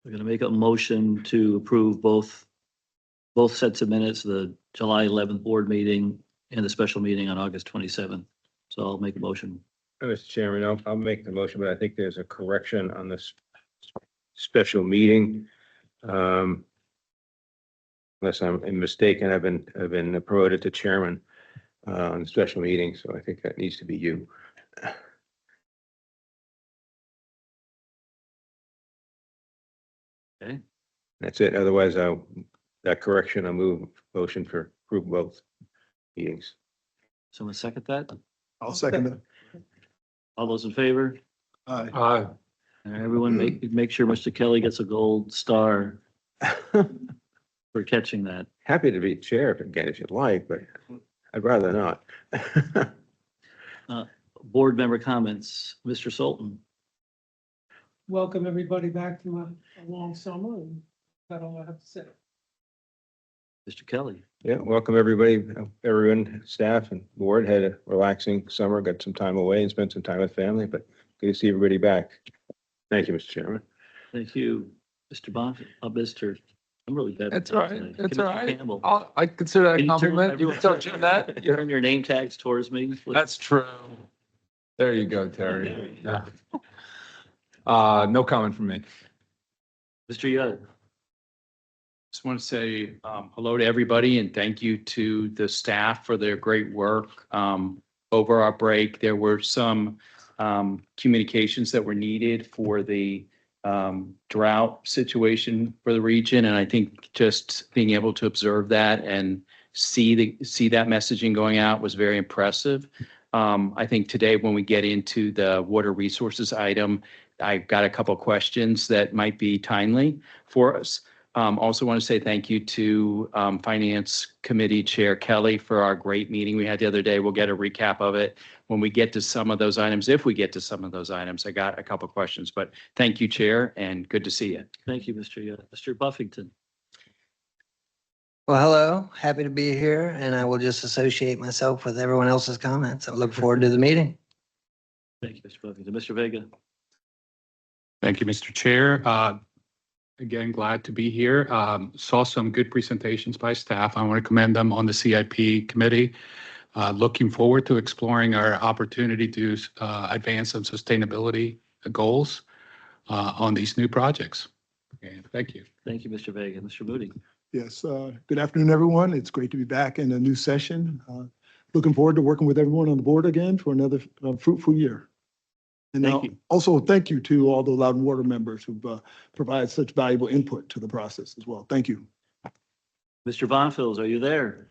We're going to make a motion to approve both sets of minutes, the July 11th board meeting and the special meeting on August 27th. So I'll make a motion. Mr. Chairman, I'll make the motion, but I think there's a correction on this special meeting. Unless I'm mistaken, I've been promoted to chairman on the special meeting, so I think that needs to be you. Okay. That's it. Otherwise, that correction, I'll move motion for approve both meetings. Someone second that? I'll second that. All those in favor? Aye. Everyone make sure Mr. Kelly gets a gold star for catching that. Happy to be chair again if you'd like, but I'd rather not. Board member comments, Mr. Sultan. Welcome everybody back from a long summer, and that's all I have to say. Mr. Kelly. Yeah, welcome everybody, everyone, staff and board had a relaxing summer, got some time away and spent some time with family, but good to see everybody back. Thank you, Mr. Chairman. Thank you, Mr. Bonf, Mr. I'm really bad. That's all right. tonight. That's Mr. all right. Campbell. I consider that Can a you turn compliment. everyone- Don't do that. Turn your name tags towards me. please. That's true. There you go, Terry. Yeah. No comment from me. Mr. Yudd. Just want to say hello to everybody and thank you to the staff for their great work. Over our break, there were some communications that were needed for the drought situation for the region. And I think just being able to observe that and see that messaging going out was very impressive. I think today when we get into the water resources item, I've got a couple of questions that might be timely for us. Also want to say thank you to Finance Committee Chair Kelly for our great meeting we had the other day. We'll get a recap of it when we get to some of those items. If we get to some of those items, I got a couple of questions, but thank you, Chair, and good to see you. Thank you, Mr. Yudd. Mr. Buffington. Well, hello, happy to be here, and I will just associate myself with everyone else's comments. I look forward to the meeting. Thank you, Mr. Buffington. Mr. Vega. Thank you, Mr. Chair. Again, glad to be here. Saw some good presentations by staff. I want to commend them on the CIP committee. Looking forward to exploring our opportunity to advance some sustainability goals on these new projects. Okay, thank you. Thank you, Mr. Vega. Mr. Moody. Yes, good afternoon, everyone. It's great to be back in a new session. Looking forward to working with everyone on the board again for another fruitful year. And Thank you. also thank you to all the Loudon Water members who've provided such valuable input to the process as well. Thank you. Mr. Bonfils, are you there?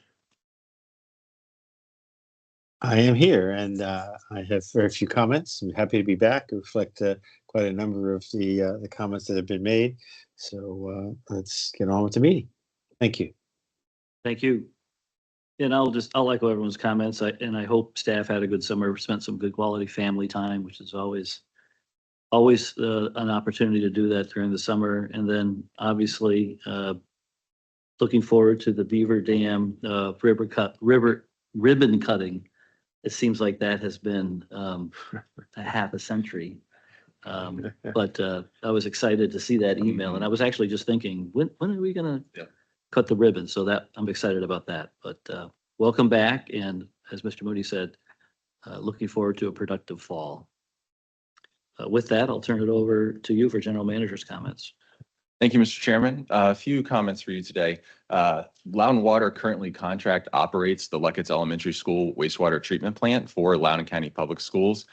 I am here and I have very few comments. I'm happy to be back. I reflect quite a number of the comments that have been made. So let's get on with the meeting. Thank you. Thank you. And I'll echo everyone's comments. And I hope staff had a good summer, spent some good quality family time, which is always an opportunity to do that during the summer. And then obviously looking forward to the Beaver Dam ribbon cutting. It seems like that has been a half a century. But I was excited to see that email, and I was actually just thinking, when are we gonna cut the ribbon? So that I'm excited about that. But welcome back, and as Mr. Moody said, looking forward to a productive fall. With that, I'll turn it over to you for general manager's comments. Thank you, Mr. Chairman. A few comments for you today. Loudon Water currently contract operates the Luckett's Elementary School wastewater treatment plant for Loudoun County Public Schools,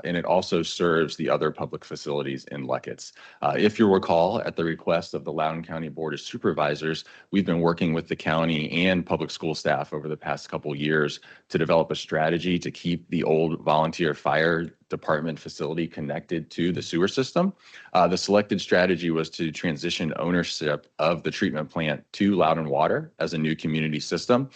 and it also serves the other public facilities in Luckett's. If you recall, at the request of the Loudoun County Board of Supervisors, we've been working with the county and public school staff over the past couple years to develop a strategy to keep the old volunteer fire department facility connected to the sewer system. The selected strategy was to transition ownership of the treatment plant to Loudon Water as a new community system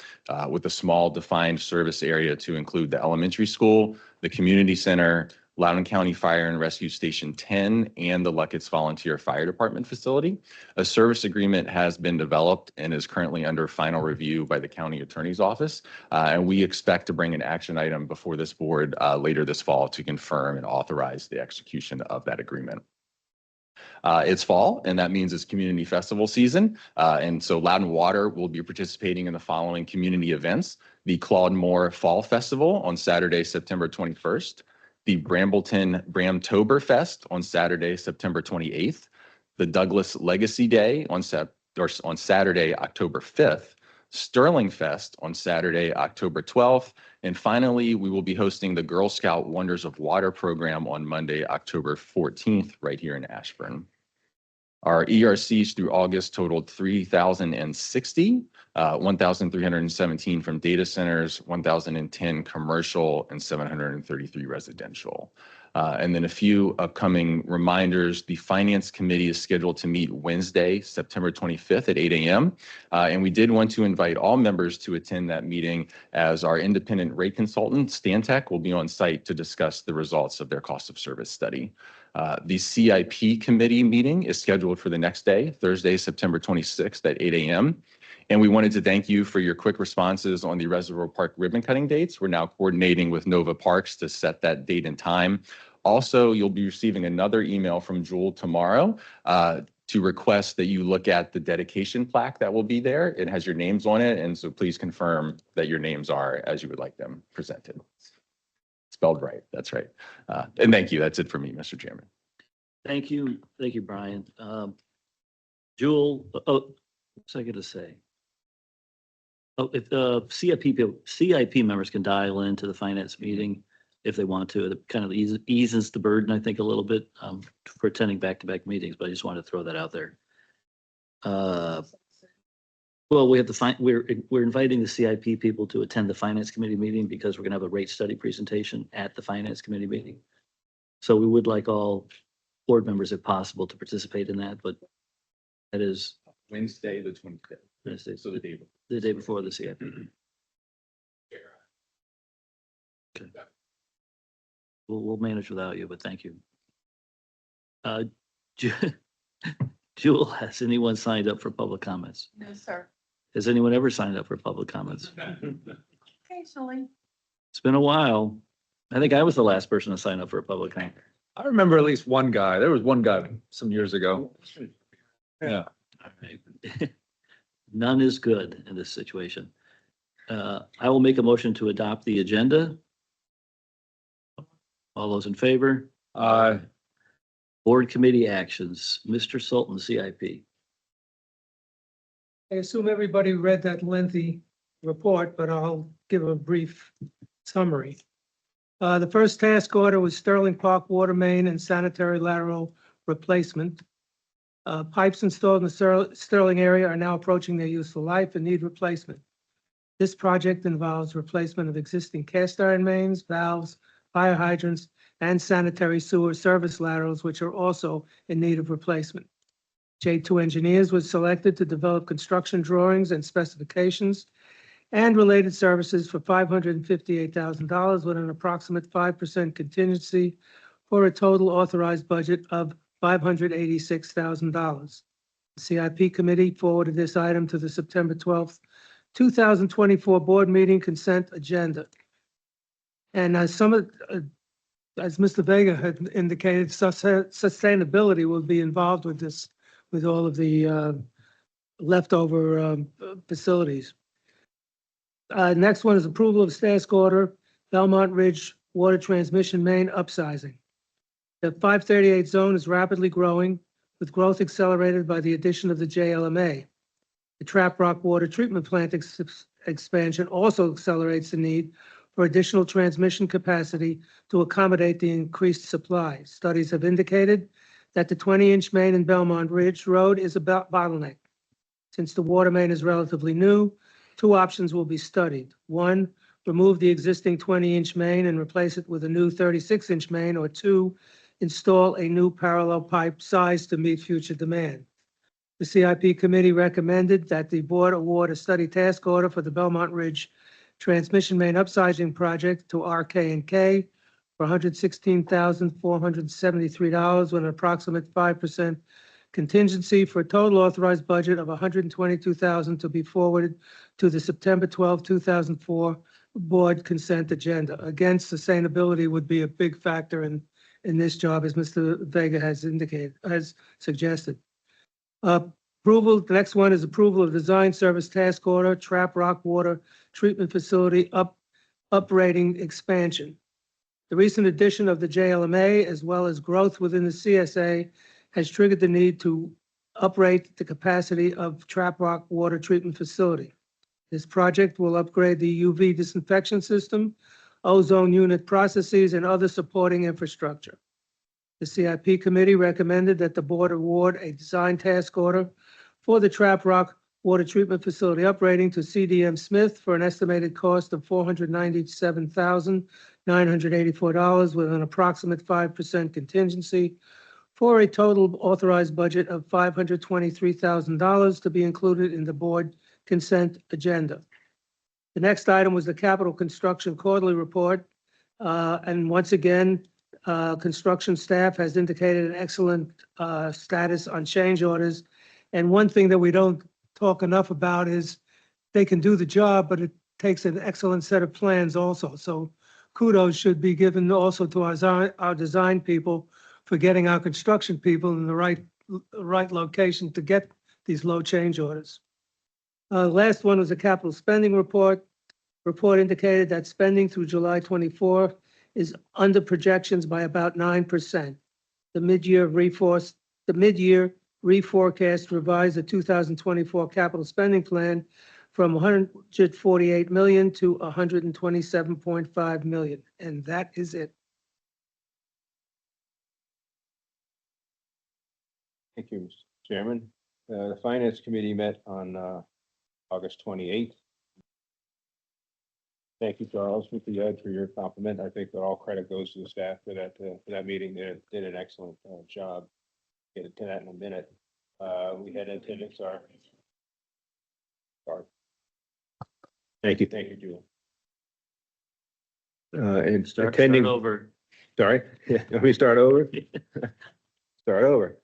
with a small defined service area to include the elementary school, the community center, Loudoun County Fire and Rescue Station 10, and the Luckett's Volunteer Fire Department facility. A service agreement has been developed and is currently under final review by the County Attorney's Office. And we expect to bring an action item before this board later this fall to confirm and authorize the execution of that agreement. It's fall, and that means it's community festival season. And so Loudon Water will be participating in the following community events: the Claude Moore Fall Festival on Saturday, September 21st, the Brambleton Bramtober Fest on Saturday, September 28th, the Douglas Legacy Day on Saturday, October 5th, Sterling Fest on Saturday, October 12th, and finally, we will be hosting the Girl Scout Wonders of Water program on Monday, October 14th, right here in Ashburn. Our ERCs through August totaled 3,060, 1,317 from data centers, 1,010 commercial, and 733 residential. And then a few upcoming reminders. The Finance Committee is scheduled to meet Wednesday, September 25th at 8 a.m. And we did want to invite all members to attend that meeting, as our independent rate consultant, Stantec, will be on site to discuss the results of their cost of service study. The CIP committee meeting is scheduled for the next day, Thursday, September 26th at 8 a.m. And we wanted to thank you for your quick responses on the Reservoir Park ribbon cutting dates. We're now coordinating with Nova Parks to set that date and time. Also, you'll be receiving another email from Jewel tomorrow to request that you look at the dedication plaque that will be there. It has your names on it, and so please confirm that your names are as you would like them presented. Spelled right, that's right. And thank you, that's it for me, Mr. Chairman. Thank you, Brian. Jewel, oh, what's I gonna say? Oh, if the CIP members can dial into the finance meeting if they want to, it kind of eases the burden, I think, a little bit for attending back-to-back meetings, but I just wanted to throw that out there. Well, we have we're inviting the CIP people to attend the finance committee meeting because we're gonna have a rate study presentation at the finance committee meeting. So we would like all board members, if possible, to participate in that, but that is Wednesday, the 25th. Wednesday, So the day before. the day before the CIP. Okay. We'll manage without you, but thank you. Jewel, has anyone signed up for public comments? No, sir. Has anyone ever signed up for public comments? Occasionally. It's been a while. I think I was the last person to sign up for a public comment. I remember at least one guy. There was one guy some years ago. Yeah. All right. None is good in this situation. I will make a motion to adopt the agenda. All those in favor? Board committee actions, Mr. Sultan, CIP. I assume everybody read that lengthy report, but I'll give a brief summary. The first task order was Sterling Park water main and sanitary lateral replacement. Pipes installed in the Sterling area are now approaching their useful life and need replacement. This project involves replacement of existing cast iron mains, valves, fire hydrants, and sanitary sewer service laterals, which are also in need of replacement. J2 Engineers was selected to develop construction drawings and specifications and related services for $558,000 with an approximate 5% contingency for a total authorized budget of $586,000. The CIP committee forwarded this item to the September 12th, 2024 board meeting consent agenda. And as Mr. Vega had indicated, sustainability will be involved with this, with all of the leftover facilities. Next one is approval of task order, Belmont Ridge Water Transmission Main upsizing. The 538 zone is rapidly growing, with growth accelerated by the addition of the JLMA. The Trap Rock Water Treatment Plant expansion also accelerates the need for additional transmission capacity to accommodate the increased supply. Studies have indicated that the 20-inch main in Belmont Ridge Road is a bottleneck. Since the water main is relatively new, two options will be studied. One, remove the existing 20-inch main and replace it with a new 36-inch main, or two, install a new parallel pipe size to meet future demand. The CIP committee recommended that the board award a study task order for the Belmont Ridge transmission main upsizing project to RK&K for $116,473 with an approximate 5% contingency for a total authorized budget of $122,000 to be forwarded to the September 12, 2004 board consent agenda. Again, sustainability would be a big factor in in this job, as Mr. Vega has indicated, has suggested. Approval, the next one is approval of design service task order, Trap Rock Water Treatment Facility uprating expansion. The recent addition of the JLMA, as well as growth within the CSA, has triggered the need to uprate the capacity of Trap Rock Water Treatment Facility. This project will upgrade the UV disinfection system, ozone unit processes, and other supporting infrastructure. The CIP committee recommended that the board award a design task order for the Trap Rock Water Treatment Facility uprating to CDM Smith for an estimated cost of $497,984 with an approximate 5% contingency for a total authorized budget of $523,000 to be included in the board consent agenda. The next item was the capital construction quarterly report. And once again, construction staff has indicated an excellent status on change orders. And one thing that we don't talk enough about is they can do the job, but it takes an excellent set of plans also. So kudos should be given also to our design people for getting our construction people in the right location to get these low change orders. Last one was a capital spending report. Report indicated that spending through July 24 is under projections by about 9%. The mid-year reforecast revised the 2024 capital spending plan from $148 million to $127.5 million, and that is it. Thank you, Mr. Chairman. The Finance Committee met on August 28th. Thank you, Charles, Mr. Yud, for your compliment. I think that all credit goes to the staff for that meeting. They did an excellent job. Get into that in a minute. We had attendance. Sorry. Thank you, Julie. And Start attending. over. Sorry. Yeah. Let me start over. Start over.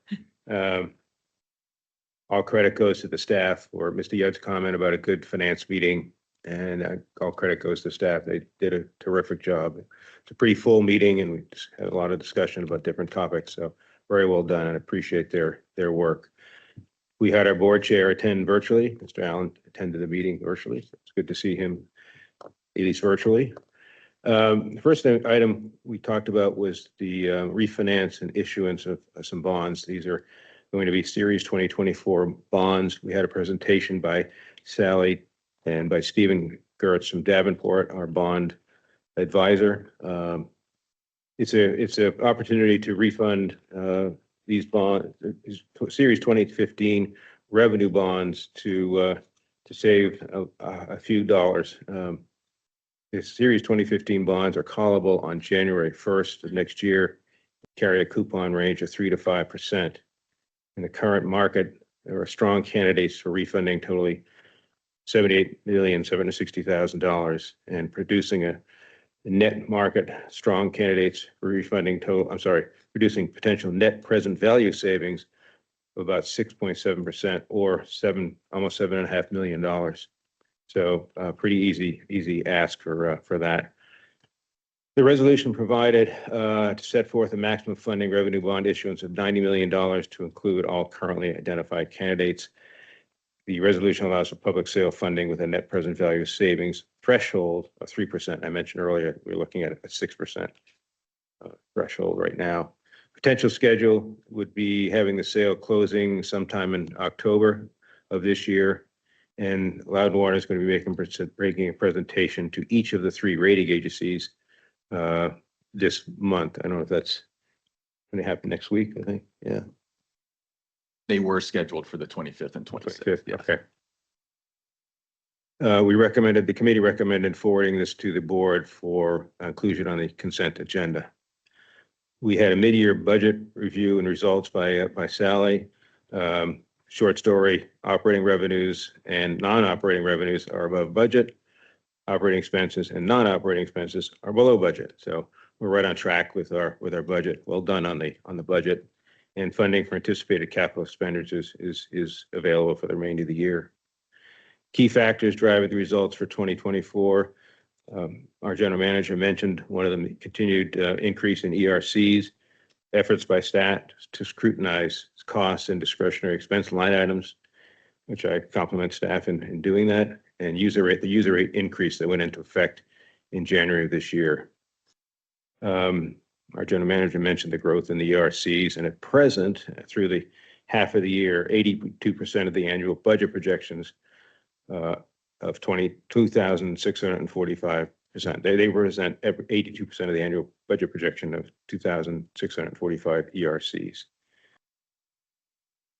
All credit goes to the staff for Mr. Yud's comment about a good finance meeting, and all credit goes to staff. They did a terrific job. It's a pretty full meeting, and we just had a lot of discussion about different topics. So very well done, and I appreciate their work. We had our board chair attend virtually. Mr. Allen attended the meeting virtually. So it's good to see him, at least virtually. The first item we talked about was the refinance and issuance of some bonds. These are going to be Series 2024 bonds. We had a presentation by Sally and by Stephen Gertz from Davenport, our bond advisor. It's an opportunity to refund these bonds, Series 2015 revenue bonds to save a few dollars. The Series 2015 bonds are callable on January 1st of next year, carry a coupon range of 3 to 5%. In the current market, there are strong candidates for refunding totally $78,760,000 and producing a net market strong candidates for refunding producing potential net present value savings of about 6.7% or almost $7.5 million. So pretty easy ask for that. The resolution provided to set forth a maximum funding revenue bond issuance of $90 million to include all currently identified candidates. The resolution allows for public sale funding with a net present value savings threshold of 3%. I mentioned earlier, we're looking at a 6% threshold right now. Potential schedule would be having the sale closing sometime in October of this year. And Loudon is going to be making a presentation to each of the 3 rating agencies this month. I don't know if that's going to happen next week, I think. Yeah. They were scheduled for the 25th and 26th. Yes. Okay. The committee recommended forwarding this to the board for inclusion on the consent agenda. We had a mid-year budget review and results by Sally. Short story, operating revenues and non-operating revenues are above budget. Operating expenses and non-operating expenses are below budget. So we're right on track with our budget. Well done on the budget. And funding for anticipated capital expenditures is available for the remainder of the year. Key factors driving the results for 2024. Our general manager mentioned one of them, continued increase in ERCs. efforts by staff to scrutinize costs and discretionary expense line items, which I compliment staff in doing that, and the user rate increase that went into effect in January of this year. Our general manager mentioned the growth in the ERCs, and at present, through the half of the year, 82% of the annual budget projections of 22,645%. They represent 82% of the annual budget projection of 2,645 ERCs.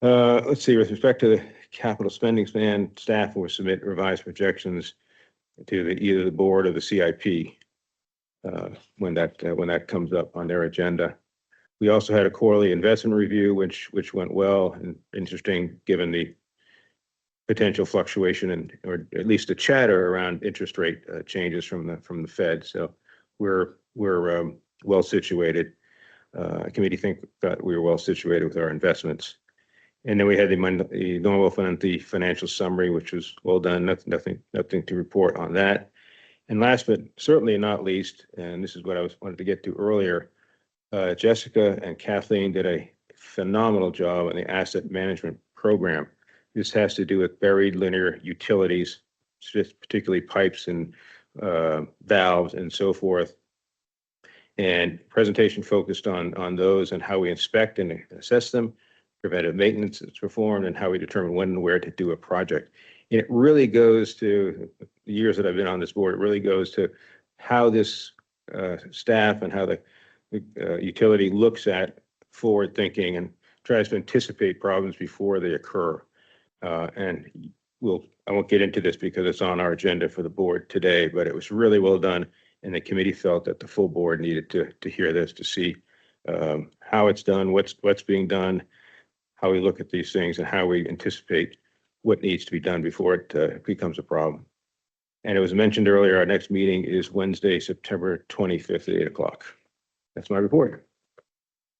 Let's see, with respect to the capital spending plan, staff will submit revised projections to either the board or the CIP when that comes up on their agenda. We also had a quarterly investment review, which went well and interesting, given the potential fluctuation or at least a chatter around interest rate changes from the Fed. So we're well situated. Committee thought we were well situated with our investments. And then we had the normal financial summary, which was well done. Nothing to report on that. And last but certainly not least, and this is what I wanted to get to earlier, Jessica and Kathleen did a phenomenal job on the asset management program. This has to do with buried linear utilities, particularly pipes and valves and so forth. And presentation focused on those and how we inspect and assess them, preventive maintenance that's performed, and how we determine when and where to do a project. And it really goes to the years that I've been on this board. It really goes to how this staff and how the utility looks at forward thinking and tries to anticipate problems before they occur. And I won't get into this because it's on our agenda for the board today, but it was really well done. And the committee felt that the full board needed to hear this, to see how it's done, what's being done, how we look at these things, and how we anticipate what needs to be done before it becomes a problem. And it was mentioned earlier, our next meeting is Wednesday, September 25th at 8 o'clock. That's my report.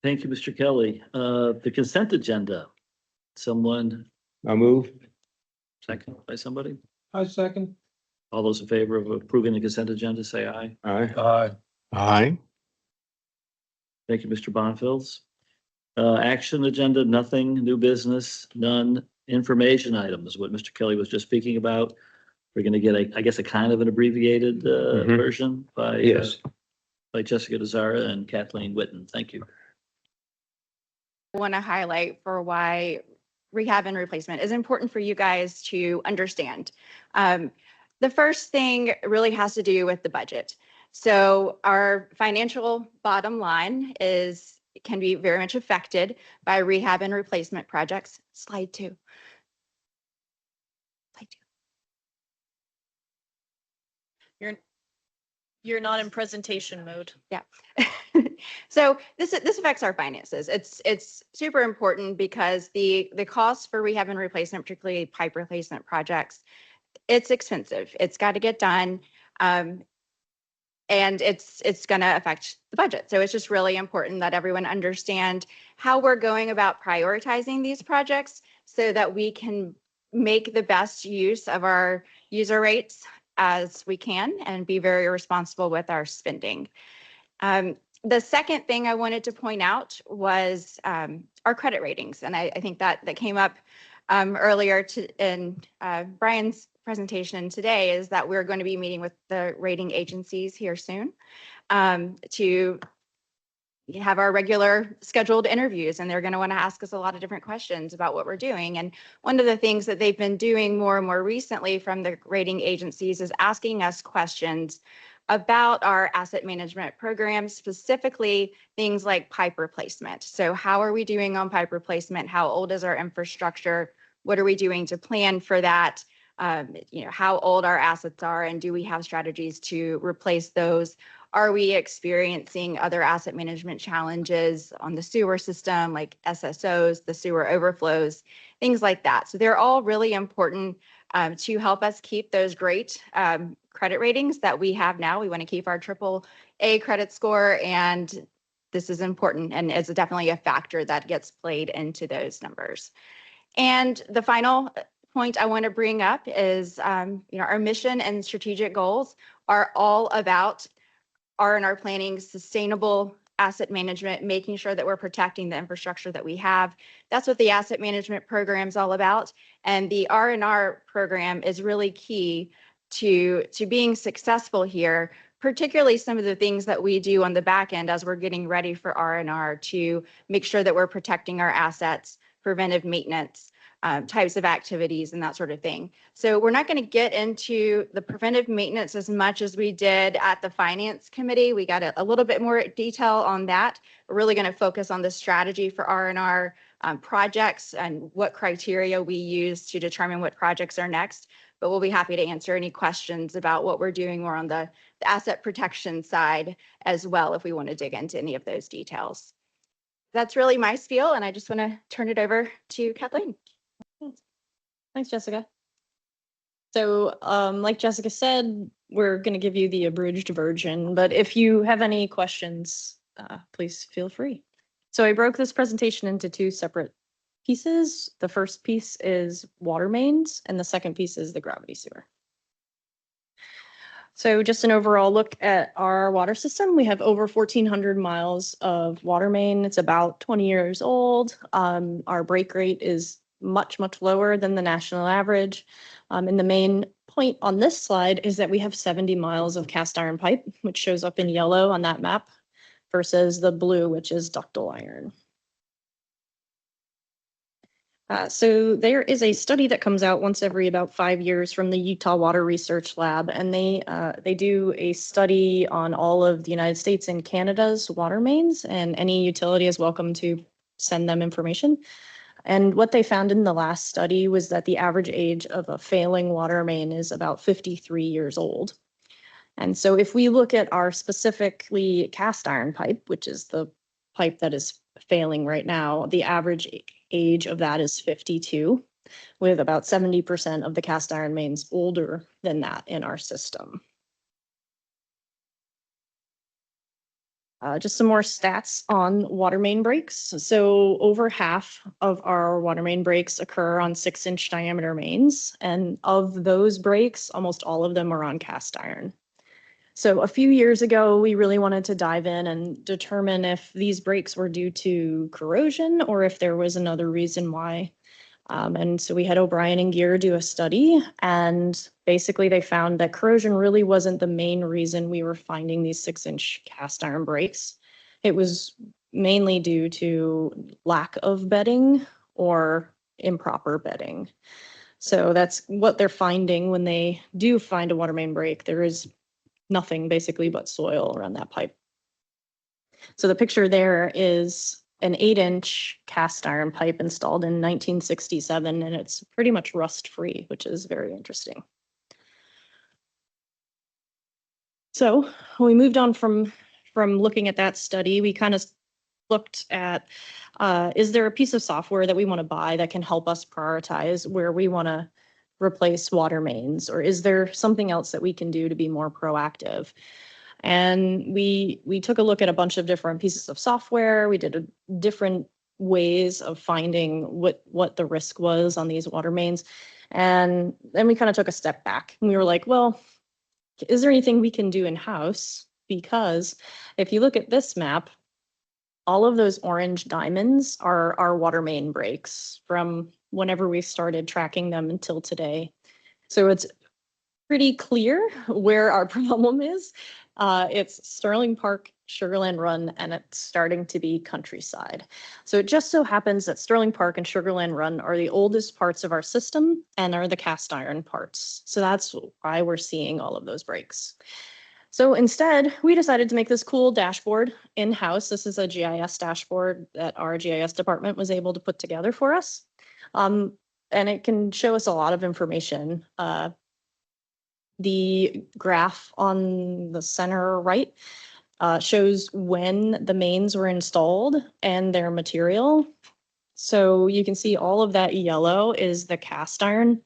Thank you, Mr. Kelly. The consent agenda. Someone, I'll move. second by somebody? I second. All those in favor of approving the consent agenda, say aye. Aye. Aye. Thank you, Mr. Bonfils. Action agenda, nothing. New business, none. Information items, what Mr. Kelly was just speaking about. We're going to get I guess a kind of an abbreviated version by Jessica DeZara and Kathleen Witten. Thank you. I want to highlight for why rehab and replacement is important for you guys to understand. The first thing really has to do with the budget. So our financial bottom line can be very much affected by rehab and replacement projects. Slide 2. Slide 2. You're not in presentation mode. Yeah. So this affects our finances. It's super important because the cost for rehab and replacement, particularly pipe replacement projects, it's expensive. It's got to get done. And it's going to affect the budget. So it's just really important that everyone understand how we're going about prioritizing these projects so that we can make the best use of our user rates as we can and be very responsible with our spending. The second thing I wanted to point out was our credit ratings. And I think that came up earlier in Brian's presentation today, is that we're going to be meeting with the rating agencies here soon to have our regular scheduled interviews, and they're going to want to ask us a lot of different questions about what we're doing. And one of the things that they've been doing more and more recently from the rating agencies is asking us questions about our asset management programs, specifically things like pipe replacement. So how are we doing on pipe replacement? How old is our infrastructure? What are we doing to plan for that? How old our assets are, and do we have strategies to replace those? Are we experiencing other asset management challenges on the sewer system, like SSOs, the sewer overflows, things like that? So they're all really important to help us keep those great credit ratings that we have now. We want to keep our AAA credit score, and this is important, and it's definitely a factor that gets played into those numbers. And the final point I want to bring up is, our mission and strategic goals are all about R&R planning, sustainable asset management, making sure that we're protecting the infrastructure that we have. That's what the asset management program is all about. And the R&R program is really key to being successful here, particularly some of the things that we do on the back end as we're getting ready for R&R to make sure that we're protecting our assets, preventive maintenance, types of activities and that sort of thing. So we're not going to get into the preventive maintenance as much as we did at the Finance Committee. We got a little bit more detail on that. We're really going to focus on the strategy for R&R projects and what criteria we use to determine what projects are next. But we'll be happy to answer any questions about what we're doing more on the asset protection side as well, if we want to dig into any of those details. That's really my spiel, and I just want to turn it over to Kathleen. Thanks, Jessica. So like Jessica said, we're going to give you the abridged version, but if you have any questions, please feel free. So I broke this presentation into two separate pieces. The first piece is water mains, and the second piece is the gravity sewer. So just an overall look at our water system. We have over 1,400 miles of water main. It's about 20 years old. Our break rate is much, much lower than the national average. And the main point on this slide is that we have 70 miles of cast iron pipe, which shows up in yellow on that map, versus the blue, which is ductile iron. So there is a study that comes out once every about 5 years from the Utah Water Research Lab, and they do a study on all of the United States and Canada's water mains, and any utility is welcome to send them information. And what they found in the last study was that the average age of a failing water main is about 53 years old. And so if we look at our specifically cast iron pipe, which is the pipe that is failing right now, the average age of that is 52, with about 70% of the cast iron mains older than that in our system. Just some more stats on water main breaks. So over half of our water main breaks occur on 6-inch diameter mains. And of those breaks, almost all of them are on cast iron. So a few years ago, we really wanted to dive in and determine if these breaks were due to corrosion or if there was another reason why. And so we had O'Brien and Gear do a study, and basically they found that corrosion really wasn't the main reason we were finding these 6-inch cast iron breaks. It was mainly due to lack of bedding or improper bedding. So that's what they're finding when they do find a water main break. There is nothing basically but soil around that pipe. So the picture there is an 8-inch cast iron pipe installed in 1967, and it's pretty much rust free, which is very interesting. So when we moved on from looking at that study, we kind of looked at, is there a piece of software that we want to buy that can help us prioritize where we want to replace water mains, or is there something else that we can do to be more proactive? And we took a look at a bunch of different pieces of software. We did different ways of finding what the risk was on these water mains. And then we kind of took a step back and we were like, well, is there anything we can do in-house? Because if you look at this map, all of those orange diamonds are our water main breaks from whenever we started tracking them until today. So it's pretty clear where our problem is. It's Sterling Park, Sugar Land Run, and it's starting to be Countryside. So it just so happens that Sterling Park and Sugar Land Run are the oldest parts of our system and are the cast iron parts. So that's why we're seeing all of those breaks. So instead, we decided to make this cool dashboard in-house. This is a GIS dashboard that our GIS department was able to put together for us. And it can show us a lot of information. The graph on the center right shows when the mains were installed and their material. So you can see all of that yellow is the cast iron,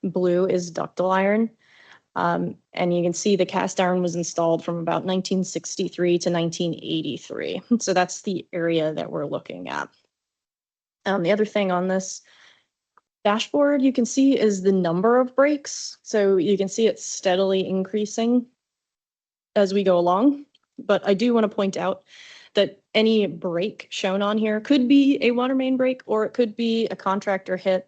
blue is ductile iron. And you can see the cast iron was installed from about 1963 to 1983. So that's the area that we're looking at. The other thing on this dashboard you can see is the number of breaks. So you can see it's steadily increasing as we go along. But I do want to point out that any break shown on here could be a water main break, or it could be a contractor hit,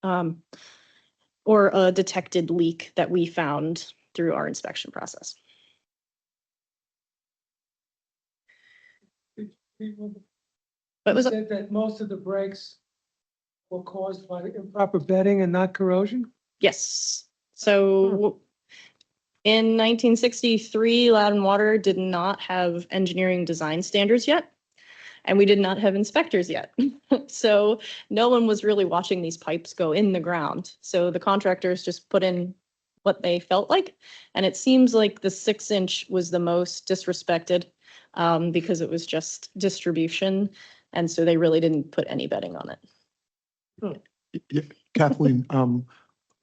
or a detected leak that we found through our inspection process. What was it? Said that most of the breaks were caused by improper bedding and not corrosion? Yes. So in 1963, Loudon Water did not have engineering design standards yet, and we did not have inspectors yet. So no one was really watching these pipes go in the ground. So the contractors just put in what they felt like. And it seems like the 6-inch was the most disrespected because it was just distribution. And so they really didn't put any bedding on it. Yeah, Kathleen,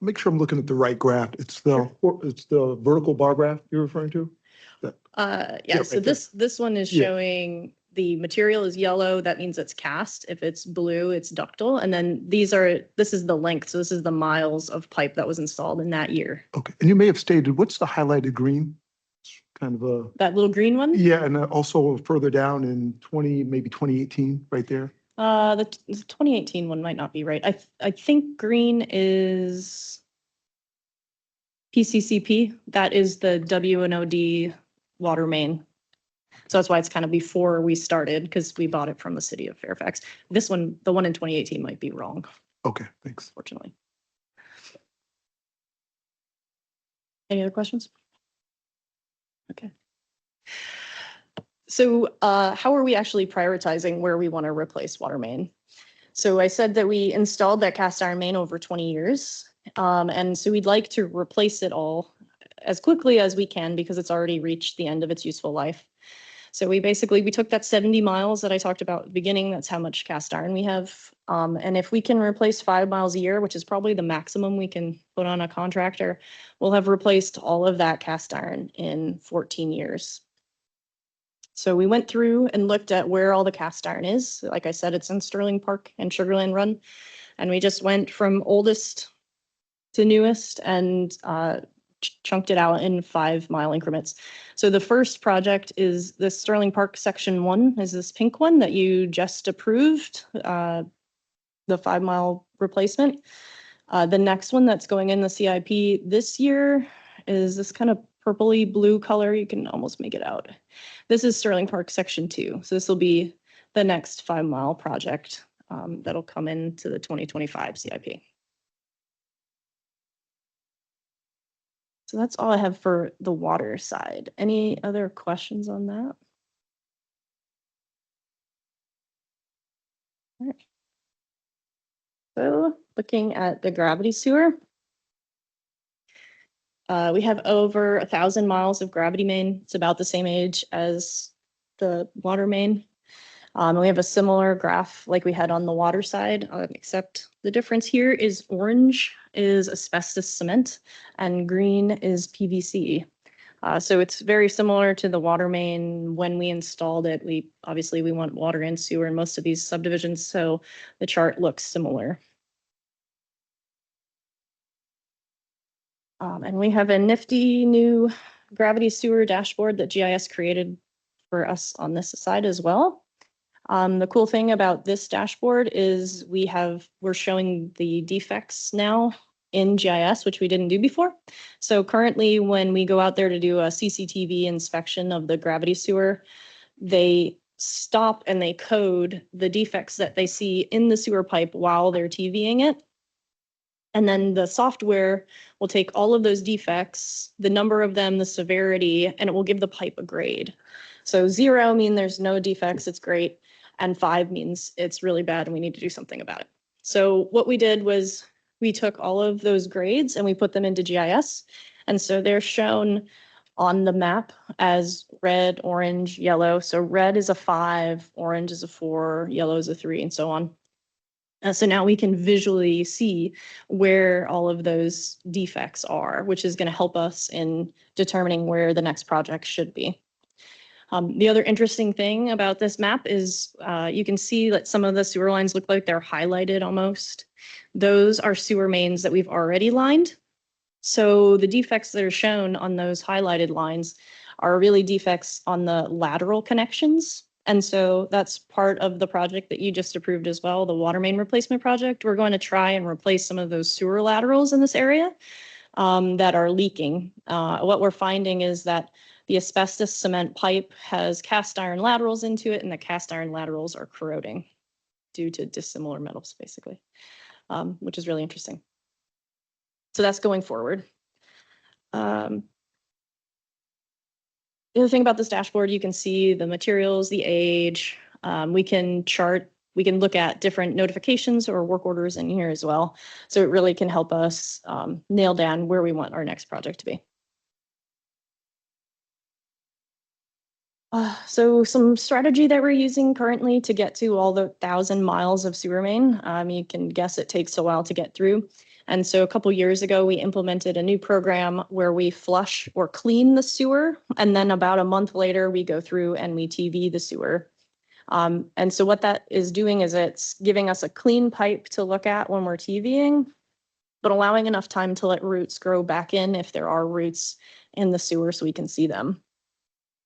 make sure I'm looking at the right graph. It's the vertical bar graph you're referring to? Yeah, Yeah, so right there. this one is Yeah. showing the material is yellow. That means it's cast. If it's blue, it's ductile. And then this is the length. So this is the miles of pipe that was installed in that year. Okay, and you may have stated, what's the highlighted green? It's kind of a, That little green one? yeah, and also further down in maybe 2018, right there. The 2018 one might not be right. I think green is PCCP. That is the WNOD water main. So that's why it's kind of before we started, because we bought it from the city of Fairfax. This one, the one in 2018 might be wrong, Okay, thanks. fortunately. Any other questions? Okay. So how are we actually prioritizing where we want to replace water main? So I said that we installed that cast iron main over 20 years. And so we'd like to replace it all as quickly as we can because it's already reached the end of its useful life. So we took that 70 miles that I talked about at the beginning. That's how much cast iron we have. And if we can replace 5 miles a year, which is probably the maximum we can put on a contractor, we'll have replaced all of that cast iron in 14 years. So we went through and looked at where all the cast iron is. Like I said, it's in Sterling Park and Sugar Land Run. And we just went from oldest to newest and chunked it out in 5-mile increments. So the first project is this Sterling Park Section 1, is this pink one that you just approved, the 5-mile replacement. The next one that's going in the CIP this year is this kind of purpley blue color. You can almost make it out. This is Sterling Park Section 2. So this will be the next 5-mile project that'll come into the 2025 CIP. So that's all I have for the water side. Any other questions on that? All right. So looking at the gravity sewer, we have over 1,000 miles of gravity main. It's about the same age as the water main. We have a similar graph like we had on the water side, except the difference here is orange is asbestos cement and green is PVC. So it's very similar to the water main. When we installed it, we want water and sewer in most of these subdivisions, so the chart looks similar. And we have a nifty new gravity sewer dashboard that GIS created for us on this side as well. The cool thing about this dashboard is we're showing the defects now in GIS, which we didn't do before. So currently, when we go out there to do a CCTV inspection of the gravity sewer, they stop and they code the defects that they see in the sewer pipe while they're TVing it. And then the software will take all of those defects, the number of them, the severity, and it will give the pipe a grade. So 0 means there's no defects, it's great. And 5 means it's really bad and we need to do something about it. So what we did was we took all of those grades and we put them into GIS. And so they're shown on the map as red, orange, yellow. So red is a 5, orange is a 4, yellow is a 3, and so on. So now we can visually see where all of those defects are, which is going to help us in determining where the next project should be. The other interesting thing about this map is you can see that some of the sewer lines look like they're highlighted almost. Those are sewer mains that we've already lined. So the defects that are shown on those highlighted lines are really defects on the lateral connections. And so that's part of the project that you just approved as well, the water main replacement project. We're going to try and replace some of those sewer laterals in this area that are leaking. What we're finding is that the asbestos cement pipe has cast iron laterals into it, and the cast iron laterals are corroding due to dissimilar metals, basically, which is really interesting. So that's going forward. The other thing about this dashboard, you can see the materials, the age. We can look at different notifications or work orders in here as well. So it really can help us nail down where we want our next project to be. So some strategy that we're using currently to get to all the 1,000 miles of sewer main. You can guess it takes a while to get through. And so a couple years ago, we implemented a new program where we flush or clean the sewer. And then about a month later, we go through and we TV the sewer. And so what that is doing is it's giving us a clean pipe to look at when we're TVing, but allowing enough time to let roots grow back in if there are roots in the sewer so we can see them.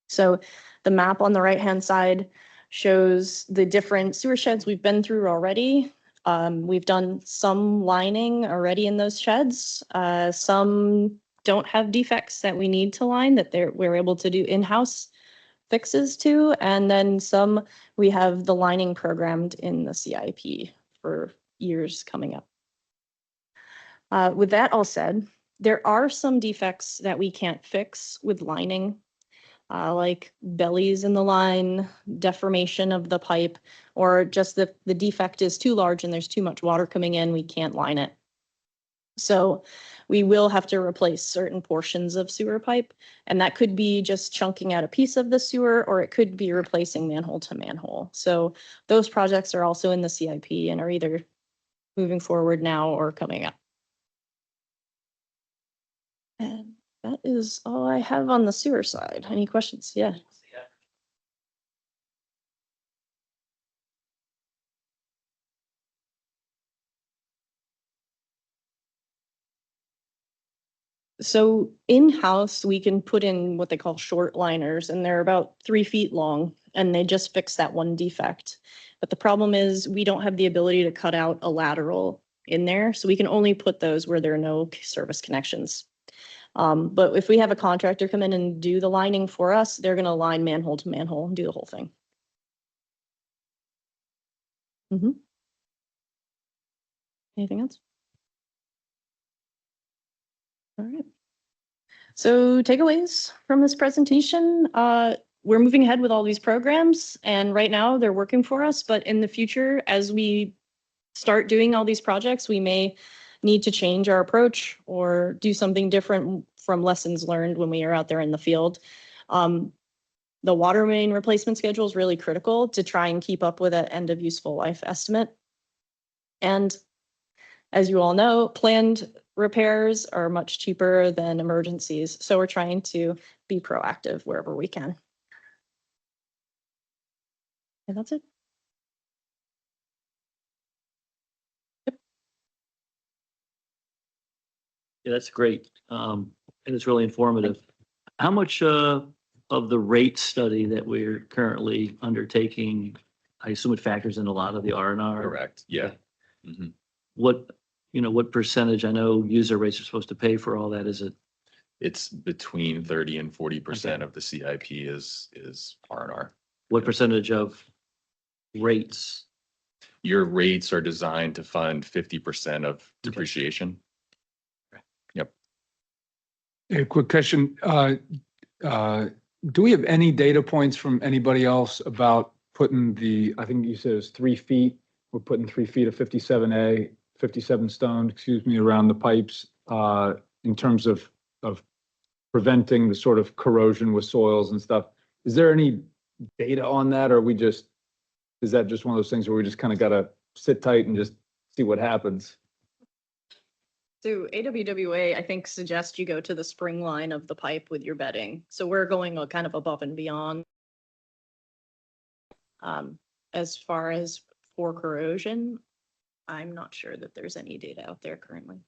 So the map on the right-hand side shows the different sewer sheds we've been through already. We've done some lining already in those sheds. Some don't have defects that we need to line that we're able to do in-house fixes to. And then some we have the lining programmed in the CIP for years coming up. With that all said, there are some defects that we can't fix with lining. Like bellies in the line, deformation of the pipe, or just the defect is too large and there's too much water coming in, we can't line it. So we will have to replace certain portions of sewer pipe, and that could be just chunking out a piece of the sewer, or it could be replacing manhole to manhole. So those projects are also in the CIP and are either moving forward now or coming up. And that is all I have on the sewer side. Any questions? Yeah. So in-house, we can put in what they call short liners, and they're about 3 feet long, and they just fix that one defect. But the problem is we don't have the ability to cut out a lateral in there, so we can only put those where there are no service connections. But if we have a contractor come in and do the lining for us, they're going to line manhole to manhole and do the whole thing. Anything else? All right. So takeaways from this presentation, we're moving ahead with all these programs, and right now they're working for us, but in the future, as we start doing all these projects, we may need to change our approach or do something different from lessons learned when we are out there in the field. The water main replacement schedule is really critical to try and keep up with an end of useful life estimate. And as you all know, planned repairs are much cheaper than emergencies. So we're trying to be proactive wherever we can. And that's it. Yeah, that's great. And it's really informative. How much of the rate study that we're currently undertaking, I assume it factors in a lot of the R&R? Correct, yeah. Mhm. What percentage, I know user rates are supposed to pay for all that, is it? It's between 30 and 40% of the CIP is R&R. What percentage of rates? Your rates are designed to fund 50% of depreciation. Yep. A quick question. Do we have any data points from anybody else about putting I think you said it was 3 feet, we're putting 3 feet of 57 stone, around the pipes, in terms of preventing the sort of corrosion with soils and stuff. Is there any data on that, or is that just one of those things where we just kind of got to sit tight and just see what happens? So AWWA, I think, suggests you go to the spring line of the pipe with your bedding. So we're going kind of above and beyond. As far as for corrosion, I'm not sure that there's any data out there currently.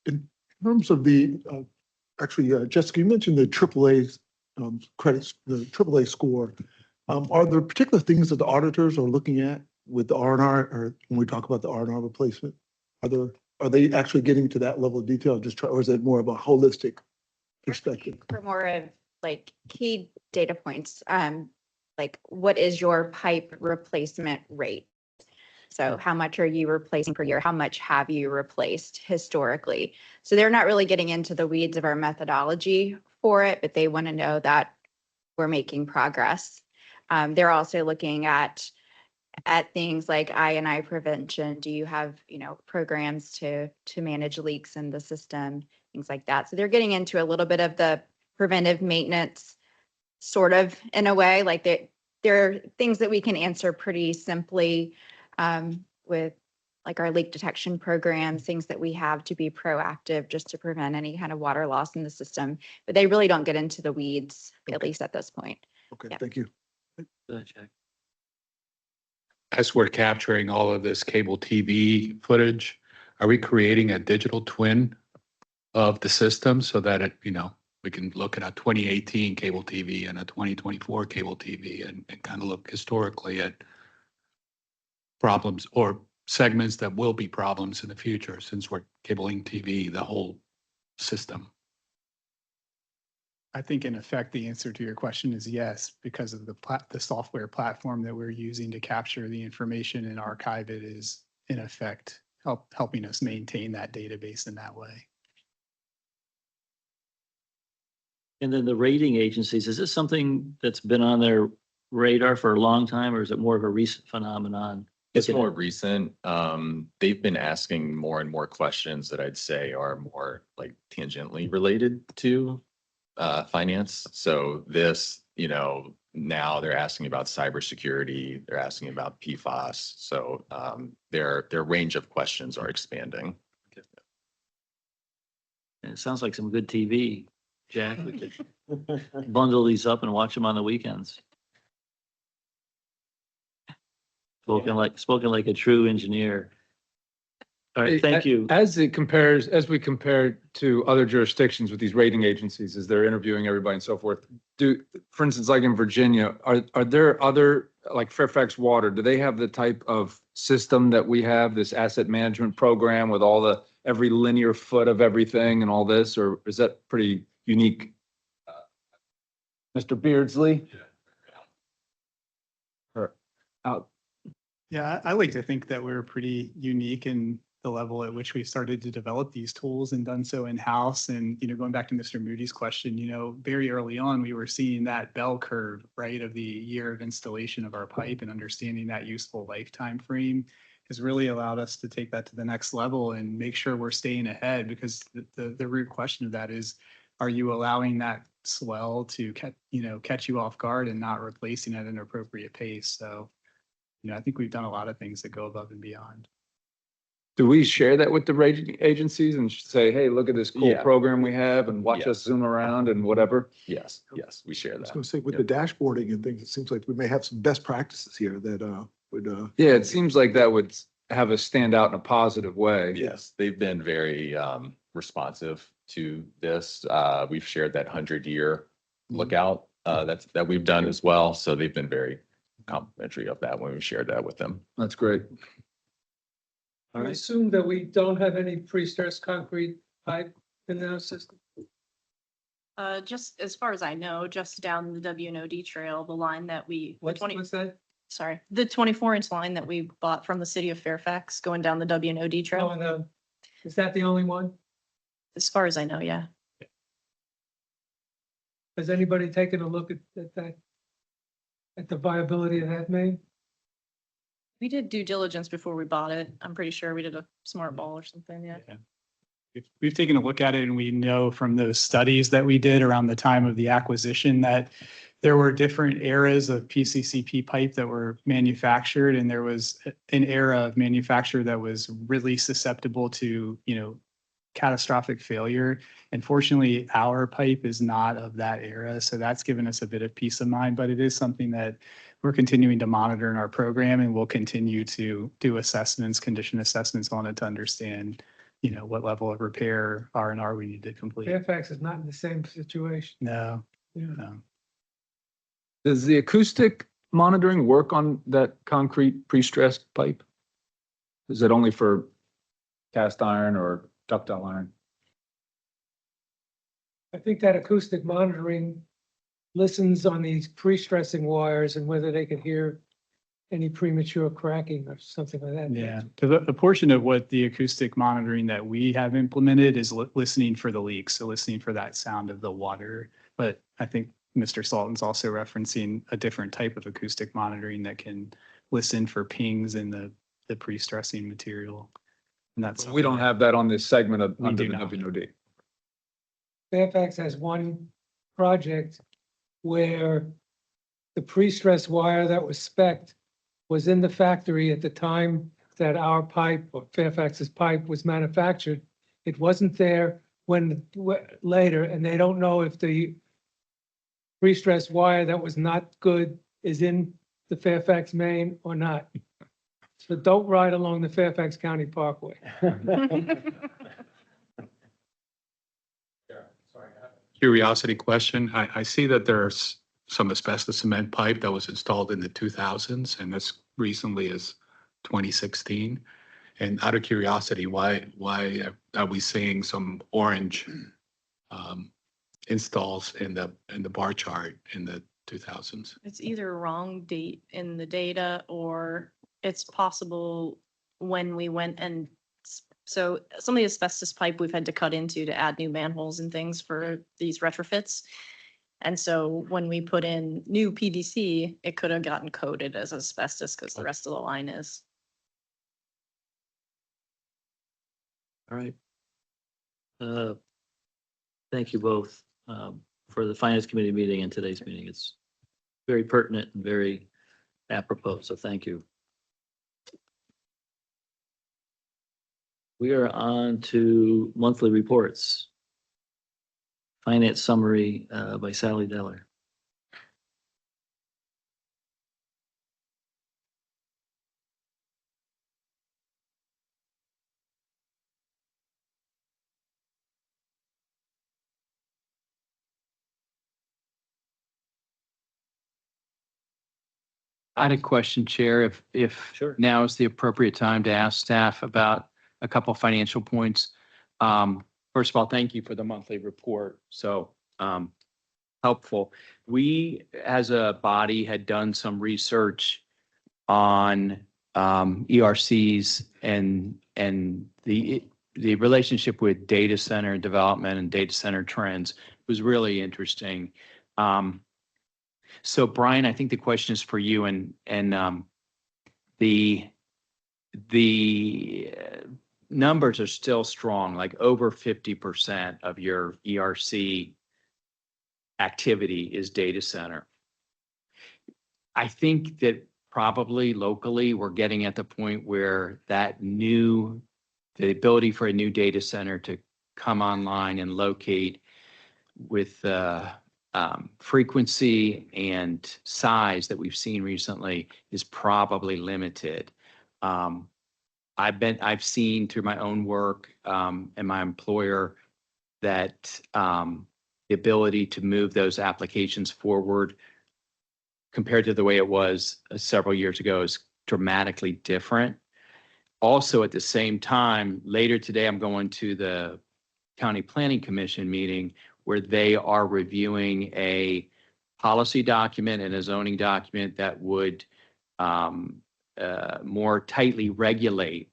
In terms of the Actually, Jessica, you mentioned the AAA credits, the AAA score. Are there particular things that the auditors are looking at with the R&R, or when we talk about the R&R replacement? Are they actually getting to that level of detail, or is it more of a holistic perspective? For more of like key data points, like what is your pipe replacement rate? So how much are you replacing per year? How much have you replaced historically? So they're not really getting into the weeds of our methodology for it, but they want to know that we're making progress. They're also looking at things like I&I prevention. Do you have, programs to manage leaks in the system, things like that. So they're getting into a little bit of the preventive maintenance, sort of in a way, like there are things that we can answer pretty simply with like our leak detection programs, things that we have to be proactive just to prevent any kind of water loss in the system. But they really don't get into the weeds, at least at this point. Okay, Yeah. thank you. Go ahead, Jack. As we're capturing all of this cable TV footage, are we creating a digital twin of the system so that it, we can look at a 2018 cable TV and a 2024 cable TV and kind of look historically at problems or segments that will be problems in the future since we're cabling TV, the whole system? I think in effect, the answer to your question is yes, because of the software platform that we're using to capture the information and archive it is in effect helping us maintain that database in that way. And then the rating agencies, is this something that's been on their radar for a long time, or is it more of a recent phenomenon? It's Looking more at- recent. They've been asking more and more questions that I'd say are more like tangentially related to finance. So this, now they're asking about cybersecurity, they're asking about PFAS. So their range of questions are expanding. And it sounds like some good TV, Jack. We could bundle these up and watch them on the weekends. Spoken like a true engineer. All right, thank you. As we compare to other jurisdictions with these rating agencies, as they're interviewing everybody and so forth, for instance, like in Virginia, are there other, like Fairfax Water, do they have the type of system that we have, this asset management program with every linear foot of everything and all this, or is that pretty unique? Mr. Beardsley? Yeah, I like to think that we're pretty unique in the level at which we started to develop these tools and done so in-house. And, going back to Mr. Moody's question, very early on, we were seeing that bell curve, right, of the year of installation of our pipe, and understanding that useful lifetime frame has really allowed us to take that to the next level and make sure we're staying ahead, because the root question of that is, are you allowing that swell to catch you off guard and not replacing at an appropriate pace? So, I think we've done a lot of things that go above and beyond. Do we share that with the rating agencies and say, hey, look at this cool Yeah. program we have and watch Yeah. us zoom around and whatever? Yes, we share I was that. going to say, with the dashboarding and things, it seems like we may have some best practices here that would. Yeah, it seems like that would have us stand out in a positive way. Yes, they've been very responsive to this. We've shared that 100-year lookout that we've done as well. So they've been very complimentary of that when we shared that with them. That's great. All I right. assume that we don't have any pre-stressed concrete pipe in our system. Just as far as I know, just down the WNOD trail, the line that the What's that? the 24-inch line that we bought from the city of Fairfax going down the WNOD trail. Oh, no. Is that the only one? As far as I know, yeah. Has anybody taken a look at that? At the viability of that main? We did due diligence before we bought it. I'm pretty sure we did a smart ball or something, yeah. We've taken a look at it, and we know from those studies that we did around the time of the acquisition that there were different eras of PCCP pipe that were manufactured, and there was an era of manufacture that was really susceptible to, catastrophic failure. And fortunately, our pipe is not of that era. So that's given us a bit of peace of mind, but it is something that we're continuing to monitor in our program, and we'll continue to do assessments, condition assessments on it to understand, you know, what level of repair R&R we need to complete. Fairfax is not in the same situation. No, Yeah. no. Does the acoustic monitoring work on that concrete pre-stressed pipe? Is it only for cast iron or ductile iron? I think that acoustic monitoring listens on these pre-stressing wires and whether they can hear any premature cracking or something like that. Yeah, because the portion of what the acoustic monitoring that we have implemented is listening for the leaks, so listening for that sound of the water. But I think Mr. Sultan's also referencing a different type of acoustic monitoring that can listen for pings in the pre-stressing material. And that's We don't have that on this segment of, We under do the not. WNOD. Fairfax has one project where the pre-stressed wire that was spec'd was in the factory at the time that our pipe or Fairfax's pipe was manufactured. It wasn't there later, and they don't know if the pre-stressed wire that was not good is in the Fairfax main or not. So don't ride along the Fairfax County Parkway. Curiosity question. I see that there's some asbestos cement pipe that was installed in the 2000s and as recently as 2016. And out of curiosity, why are we seeing some orange installs in the bar chart in the 2000s? It's either a wrong date in the data or it's possible when we went and so some of the asbestos pipe we've had to cut into to add new manholes and things for these retrofits. And so when we put in new PVC, it could have gotten coded as asbestos because the rest of the line is. All right. Thank you both for the Finance Committee meeting and today's meeting. It's very pertinent and very apropos, so thank you. We are on to monthly reports. Finance summary by Sally Deller. I had a question, Chair, if Sure. now is the appropriate time to ask staff about a couple financial points. First of all, thank you for the monthly report. So helpful. We, as a body, had done some research on ERCs and the relationship with data center development and data center trends was really interesting. So Brian, I think the question is for you and the numbers are still strong, like over 50% of your ERC activity is data center. I think that probably locally, we're getting at the point where the ability for a new data center to come online and locate with frequency and size that we've seen recently is probably limited. I've seen through my own work and my employer that the ability to move those applications forward compared to the way it was several years ago is dramatically different. Also, at the same time, later today, I'm going to the County Planning Commission meeting where they are reviewing a policy document and a zoning document that would more tightly regulate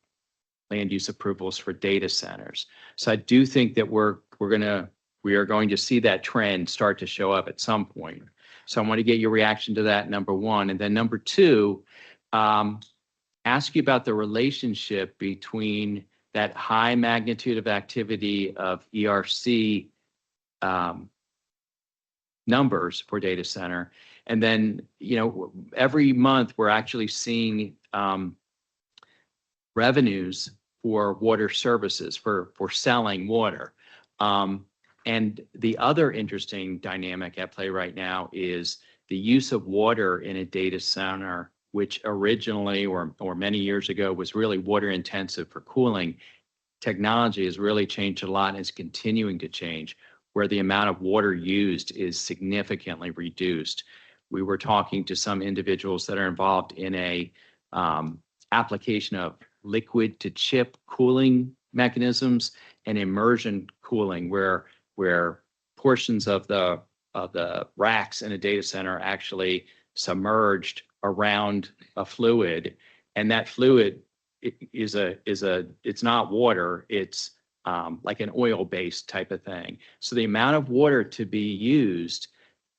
land use approvals for data centers. So I do think that we are going to see that trend start to show up at some point. So I want to get your reaction to that, number one. And then number two, ask you about the relationship between that high magnitude of activity of ERC numbers for data center. And then, every month we're actually seeing revenues for water services, for selling water. And the other interesting dynamic at play right now is the use of water in a data center, which originally or many years ago was really water intensive for cooling. technology has really changed a lot and is continuing to change, where the amount of water used is significantly reduced. We were talking to some individuals that are involved in a application of liquid to chip cooling mechanisms and immersion cooling, where portions of the racks in a data center are actually submerged around a fluid, and that fluid it's not water, it's like an oil-based type of thing. So the amount of water to be used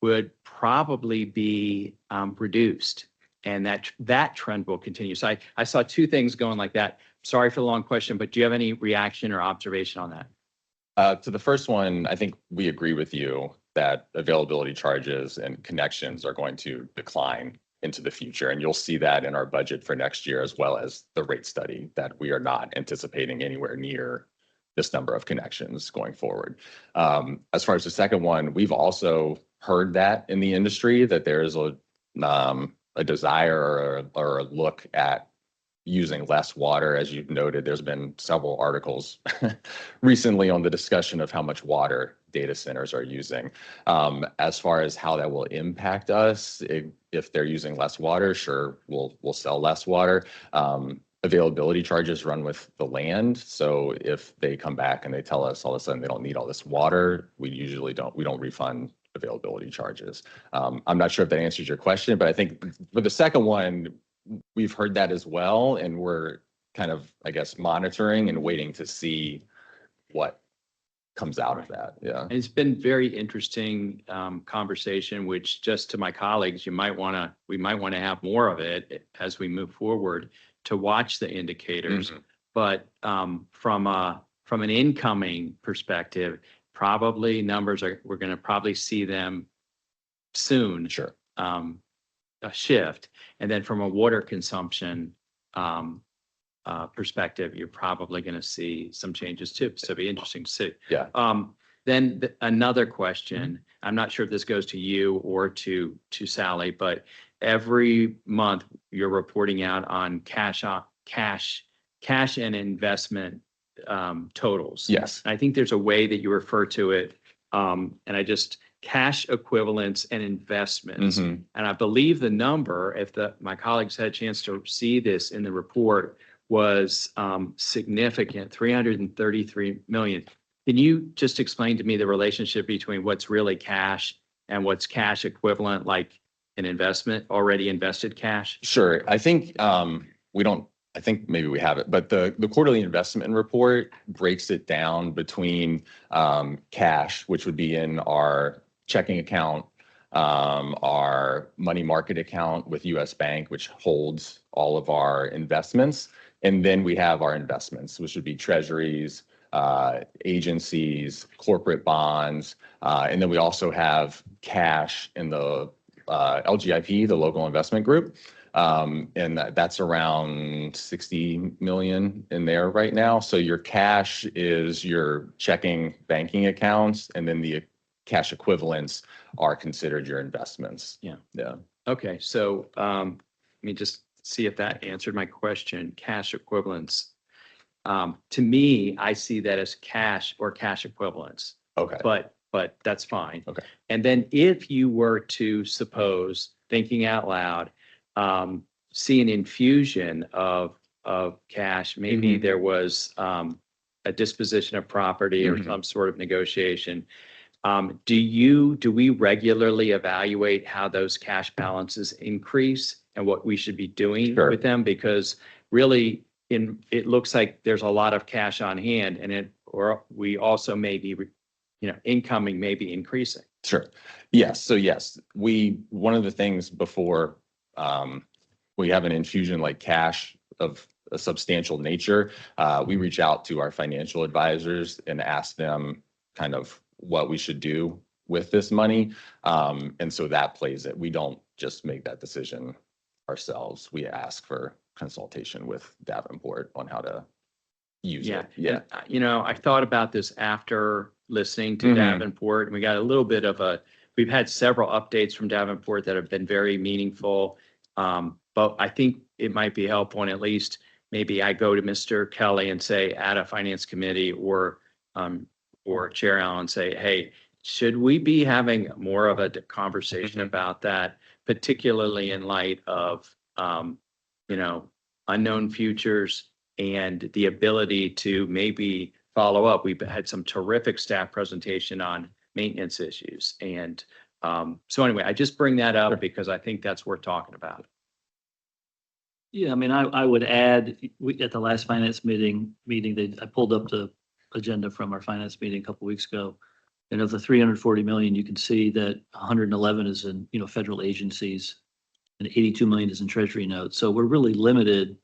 would probably be reduced, and that trend will continue. So I saw two things going like that. Sorry for the long question, but do you have any reaction or observation on that? To the first one, I think we agree with you that availability charges and connections are going to decline into the future. And you'll see that in our budget for next year, as well as the rate study, that we are not anticipating anywhere near this number of connections going forward. As far as the second one, we've also heard that in the industry, that there is a desire or a look at using less water. As you've noted, there's been several articles recently on the discussion of how much water data centers are using. As far as how that will impact us, if they're using less water, sure, we'll sell less water. Availability charges run with the land. So if they come back and they tell us all of a sudden they don't need all this water, we don't refund availability charges. I'm not sure if that answers your question, but I think for the second one, we've heard that as well, and we're kind of, I guess, monitoring and waiting to see what comes out of that. Yeah. And it's been very interesting conversation, which, just to my colleagues, we might want to have more of it as we move forward, to watch the indicators. Mhm. But from an incoming perspective, probably we're going to probably see them soon. Sure. A shift. And then from a water consumption perspective, you're probably going to see some changes too. So it'll be interesting to see. Yeah. Then another question, I'm not sure if this goes to you or to Sally, but every month you're reporting out on cash and investment totals. Yes. I think there's a way that you refer to it. Cash equivalents and investments. Mhm. And I believe the number, if my colleagues had a chance to see this in the report, was significant, 333 million. Can you just explain to me the relationship between what's really cash and what's cash equivalent, like an investment, already invested cash? Sure. I think I think maybe we have it, but the quarterly investment report breaks it down between cash, which would be in our checking account, our money market account with US Bank, which holds all of our investments. And then we have our investments, which would be treasuries, agencies, corporate bonds. And then we also have cash in the LGIP, the local investment group. And that's around 60 million in there right now. So your cash is your checking banking accounts, and then the cash equivalents are considered your investments. Yeah. Yeah. Okay, so let me just see if that answered my question. Cash equivalents. To me, I see that as cash or cash equivalents, Okay. but that's fine. Okay. And then if you were to suppose, thinking out loud, see an infusion of cash, maybe there was a disposition of property or some sort of negotiation. Do we regularly evaluate how those cash balances increase and what we should be doing Sure. with them? Because really, it looks like there's a lot of cash on hand, and we also may be, incoming may be increasing. Sure. Yes. So yes, one of the things before we have an infusion like cash of a substantial nature, we reach out to our financial advisors and ask them kind of what we should do with this money. And so that plays it. We don't just make that decision ourselves. We ask for consultation with Davenport on how to use it. Yeah. And, I thought about this after listening to Davenport, and we got a little bit of we've had several updates from Davenport that have been very meaningful. But I think it might be helpful in at least maybe I go to Mr. Kelly and say at a finance committee or Chair Allen say, hey, should we be having more of a conversation about that, particularly in light of, unknown futures and the ability to maybe follow up. We've had some terrific staff presentation on maintenance issues. And so anyway, I just bring that up because I think that's worth talking about. Yeah, I mean, I would add, at the last finance meeting, I pulled up the agenda from our finance meeting a couple weeks ago. And of the 340 million, you can see that 111 is in, federal agencies and 82 million is in treasury notes. So we're really limited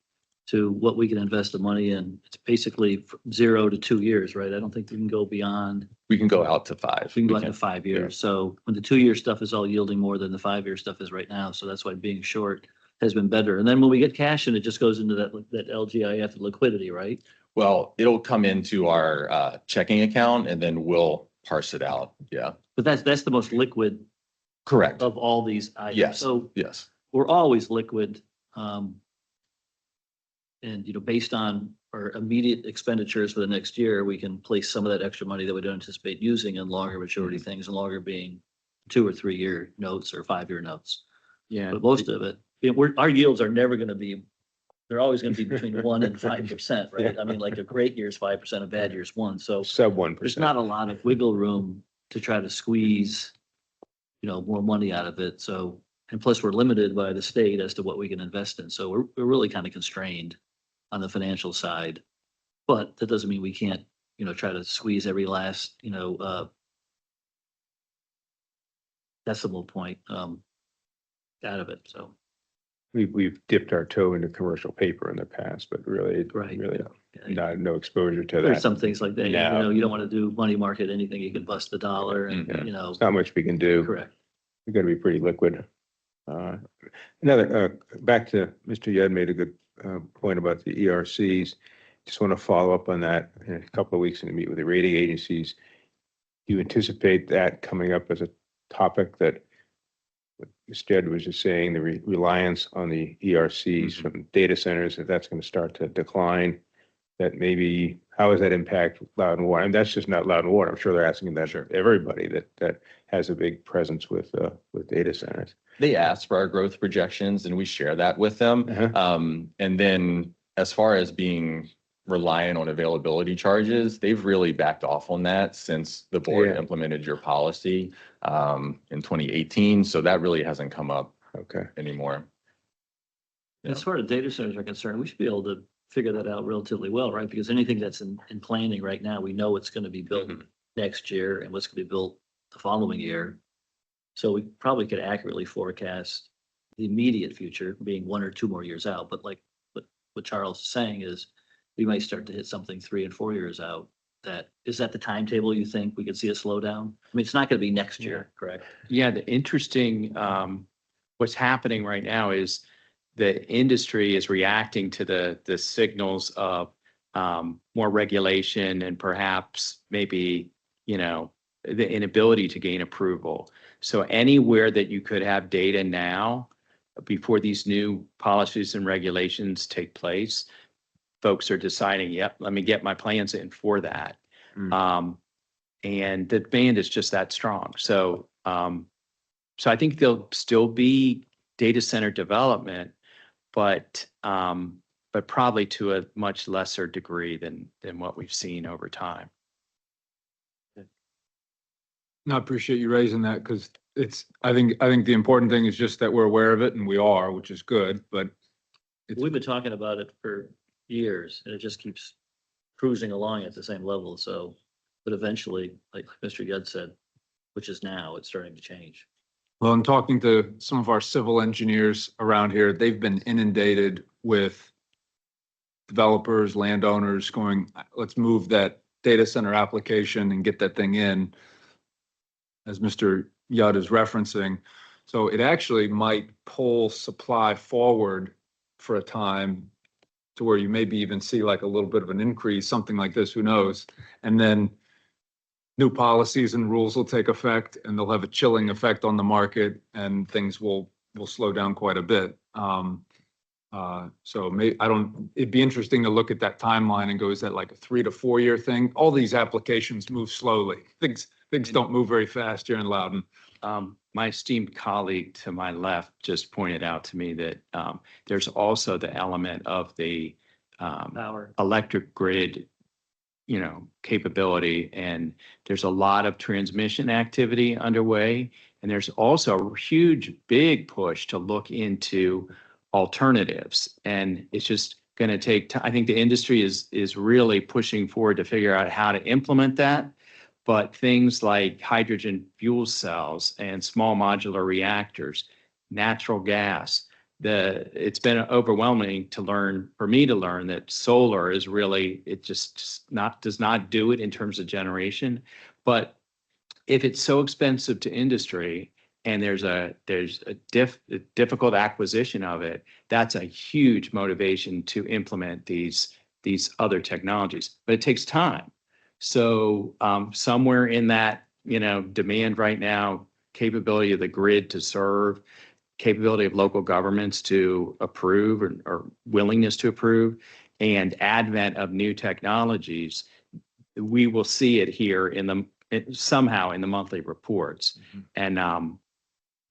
to what we can invest the money in. It's basically 0 to 2 years, right? I don't think we can go beyond. We can go out to 5. We can go out to 5 years. So when the 2-year stuff is all yielding more than the 5-year stuff is right now. So that's why being short has been better. And then when we get cash in, it just goes into that LGIF liquidity, right? Well, it'll come into our checking account and then we'll parse it out. Yeah, But that's the most liquid correct. of all these items. Yes. So Yes. we're always liquid. And, based on our immediate expenditures for the next year, we can place some of that extra money that we don't anticipate using in longer maturity things, and longer being 2 or 3 year notes or 5-year notes. Yeah. But most of it, our yields are never going to be, they're always going to be between 1% and 5%, right? I mean, like a great year is 5%, a bad year is 1%. So Sub 1%. there's not a lot of wiggle room to try to squeeze, more money out of it. So, and plus we're limited by the state as to what we can invest in. So we're really kind of constrained on the financial side, but that doesn't mean we can't, try to squeeze every last, decimal point, out of it. So. We've dipped our toe into commercial paper in the past, but really, Right. really Yeah. no exposure to There's that. some things like that, No. you don't want to do money market, anything, you can bust the dollar and, Mhm. There's not much we can do. correct. We got to be pretty liquid. Back to Mr. Yed made a good point about the ERCs. Just want to follow up on that in a couple of weeks and meet with the rating agencies. Do you anticipate that coming up as a topic that what Mr. Yed was just saying, the reliance on the ERCs from data centers, if that's going to start to decline, that maybe, how does that impact Loudon Water? And that's just not Loudon Water. I'm sure they're asking that of everybody that has a big presence with data centers. They ask for our growth projections and we share that with them. And then as far as being reliant on availability charges, they've really backed off on that since the board Yeah. implemented your policy in 2018. So that really hasn't come up Okay. anymore. As far as data centers are concerned, we should be able to figure that out relatively well, right? Because anything that's in planning right now, we know it's going to be built next year and what's going to be built the following year. So we probably could accurately forecast the immediate future being 1 or 2 more years out. But like what Charles is saying is we might start to hit something 3 and 4 years out. Is that the timetable you think we could see a slowdown? I mean, it's not going to be next year, correct? Yeah, the interesting, what's happening right now is the industry is reacting to the signals of more regulation and perhaps maybe, the inability to gain approval. So anywhere that you could have data now, before these new policies and regulations take place, folks are deciding, yep, let me get my plans in for that. And the demand is just that strong. So, so I think there'll still be data center development, but probably to a much lesser degree than what we've seen over time. No, I appreciate you raising that because I think the important thing is just that we're aware of it and we are, which is good, but We've been talking about it for years and it just keeps cruising along at the same level. So, but eventually, like Mr. Yudd said, which is now, it's starting to change. well, in talking to some of our civil engineers around here, they've been inundated with developers, landowners going, let's move that data center application and get that thing in, as Mr. Yudd is referencing. So it actually might pull supply forward for a time to where you maybe even see like a little bit of an increase, something like this, who knows? And then new policies and rules will take effect and they'll have a chilling effect on the market and things will slow down quite a bit. So it'd be interesting to look at that timeline and go, is that like a 3 to 4 year thing? All these applications move slowly. Things don't move very fast here in Loudon. My esteemed colleague to my left just pointed out to me that there's also the element of the Power. electric grid, capability, and there's a lot of transmission activity underway. And there's also a huge, big push to look into alternatives. And it's just going to take time. I think the industry is really pushing forward to figure out how to implement that. But things like hydrogen fuel cells and small modular reactors, natural gas, it's been overwhelming for me to learn that solar is really, it just does not do it in terms of generation. But if it's so expensive to industry and there's a difficult acquisition of it, that's a huge motivation to implement these other technologies. But it takes time. So somewhere in that, demand right now, capability of the grid to serve, capability of local governments to approve or willingness to approve, and advent of new technologies, we will see it here somehow in the monthly reports. Mm-hmm.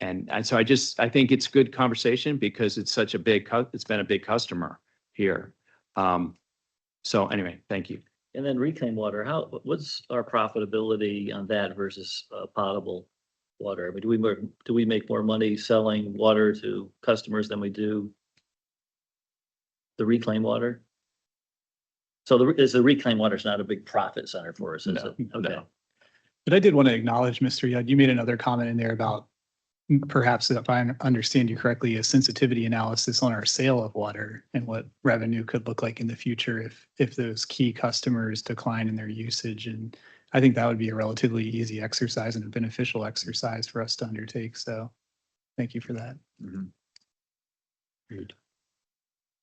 And so I think it's good conversation because it's been a big customer here. So anyway, thank you. And then reclaimed water, what's our profitability on that versus potable water? I mean, do we make more money selling water to customers than we do the reclaimed water? So the reclaimed water is not a big profit center for us, is No, it? Okay. no. But I did want to acknowledge, Mr. Yudd, you made another comment in there about perhaps, if I understand you correctly, a sensitivity analysis on our sale of water and what revenue could look like in the future if those key customers decline in their usage. And I think that would be a relatively easy exercise and a beneficial exercise for us to undertake. So thank you for that.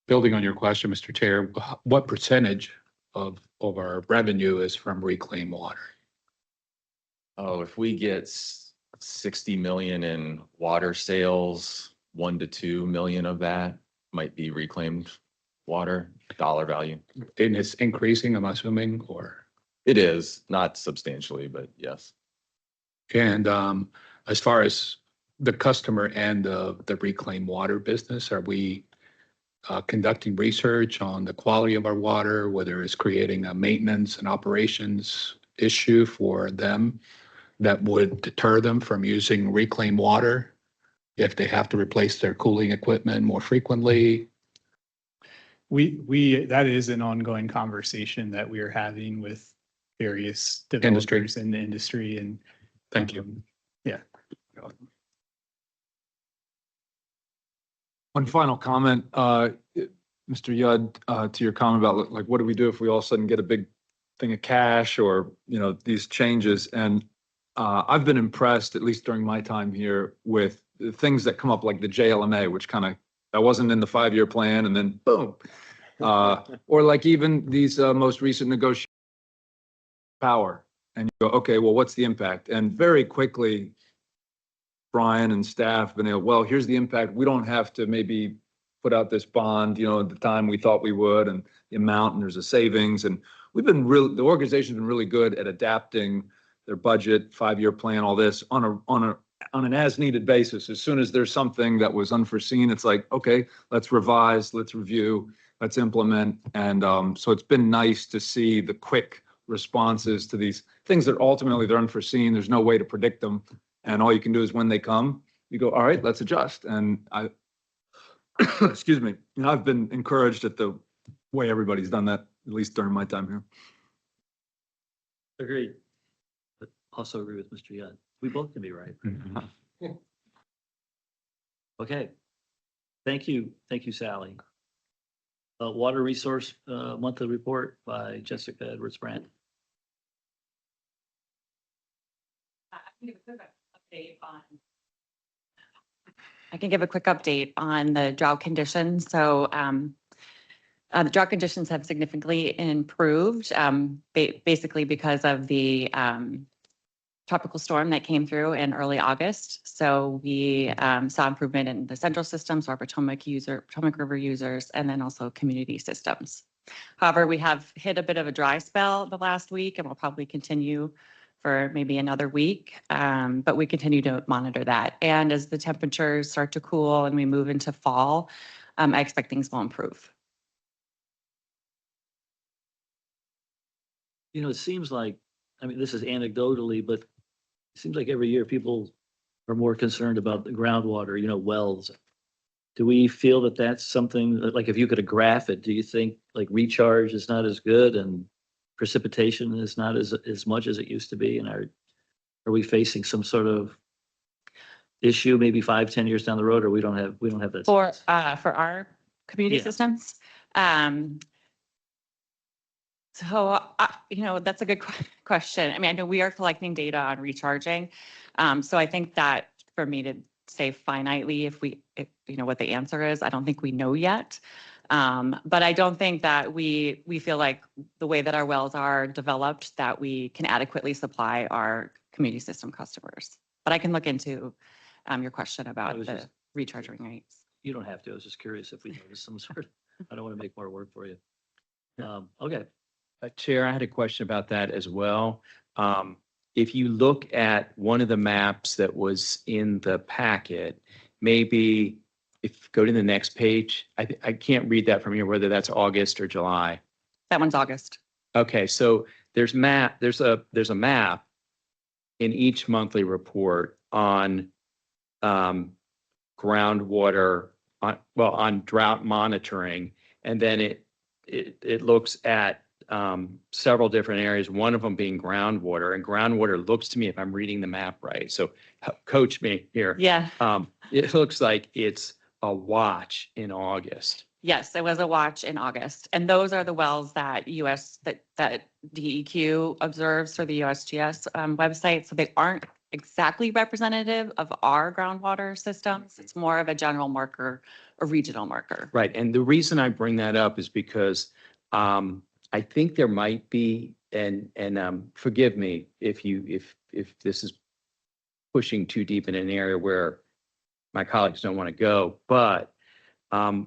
Building on your question, Mr. Chair, what percentage of our revenue is from reclaimed water? Oh, if we get 60 million in water sales, 1 to 2 million of that might be reclaimed water, dollar value. And it's increasing, I'm assuming, or? It is, not substantially, but yes. And as far as the customer and the reclaimed water business, are we conducting research on the quality of our water, whether it's creating a maintenance and operations issue for them that would deter them from using reclaimed water if they have to replace their cooling equipment more frequently? That is an ongoing conversation that we are having with various developers in the industry. And thank you. Yeah. One final comment, Mr. Yudd, to your comment about like, what do we do if we all of a sudden get a big thing of cash or, these changes? And I've been impressed, at least during my time here, with the things that come up like the JLMA, which that wasn't in the 5-year plan and then boom. Or like even these most recent negotiations power. And you go, okay, well, what's the impact? And very quickly, Brian and staff have been able, well, here's the impact. We don't have to maybe put out this bond, at the time we thought we would, and the amount, and there's a savings. And the organization's been really good at adapting their budget, 5-year plan, all this on an as needed basis. As soon as there's something that was unforeseen, it's like, okay, let's revise, let's review, let's implement. And so it's been nice to see the quick responses to these things that ultimately they're unforeseen. There's no way to predict them. And all you can do is when they come, you go, all right, let's adjust. And excuse me, I've been encouraged at the way everybody's done that, at least during my time here. Agreed. But also agree with Mr. Yudd. We both can be right. Okay. Thank you. Thank you, Sally. Water Resource Monthly Report by Jessica Edwards Brandt. I can give a quick update on the drought conditions. So the drought conditions have significantly improved, basically because of the tropical storm that came through in early August. So we saw improvement in the central systems, our Potomac River users, and then also community systems. However, we have hit a bit of a dry spell the last week and will probably continue for maybe another week. But we continue to monitor that. And as the temperatures start to cool and we move into fall, I expect things will improve. You know, it seems like, I mean, this is anecdotally, but it seems like every year people are more concerned about the groundwater, you know, wells. Do we feel that that's something, like if you could graph it, do you think like recharge is not as good and precipitation is not as much as it used to be? And are we facing some sort of issue maybe 5-10 years down the road, or we don't have that? For our community Yeah. systems. So, you know, that's a good question. I mean, I know we are collecting data on recharging. So I think that for me to say finitely, if you know what the answer is, I don't think we know yet. But I don't think that we feel like the way that our wells are developed, that we can adequately supply our community system customers. But I can look into your question about the recharging rates. You don't have to. I was just curious if we noticed some sort. I don't want to make more work for you. Okay. Chair, I had a question about that as well. If you look at one of the maps that was in the packet, maybe if go to the next page, I can't read that from here, whether that's August or July. That one's August. Okay, so there's a map in each monthly report on groundwater, on drought monitoring, and then it looks at several different areas, one of them being groundwater, and groundwater looks to me, if I'm reading the map right, so coach me here. Yeah. It looks like it's a watch in August. Yes, it was a watch in August. And those are the wells that that DEQ observes for the USGS website. So they aren't exactly representative of our groundwater systems. It's more of a general marker, a regional marker. Right, and the reason I bring that up is because I think there might be, and forgive me if this is pushing too deep in an area where my colleagues don't want to go, but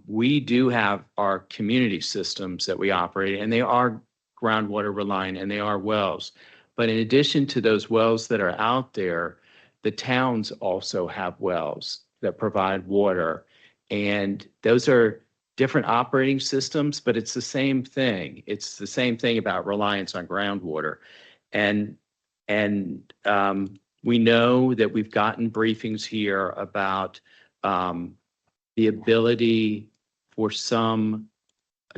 we do have our community systems that we operate, and they are groundwater reliant, and they are wells. But in addition to those wells that are out there, the towns also have wells that provide water, and those are different operating systems, but it's the same thing. It's the same thing about reliance on groundwater. And we know that we've gotten briefings here about the ability for some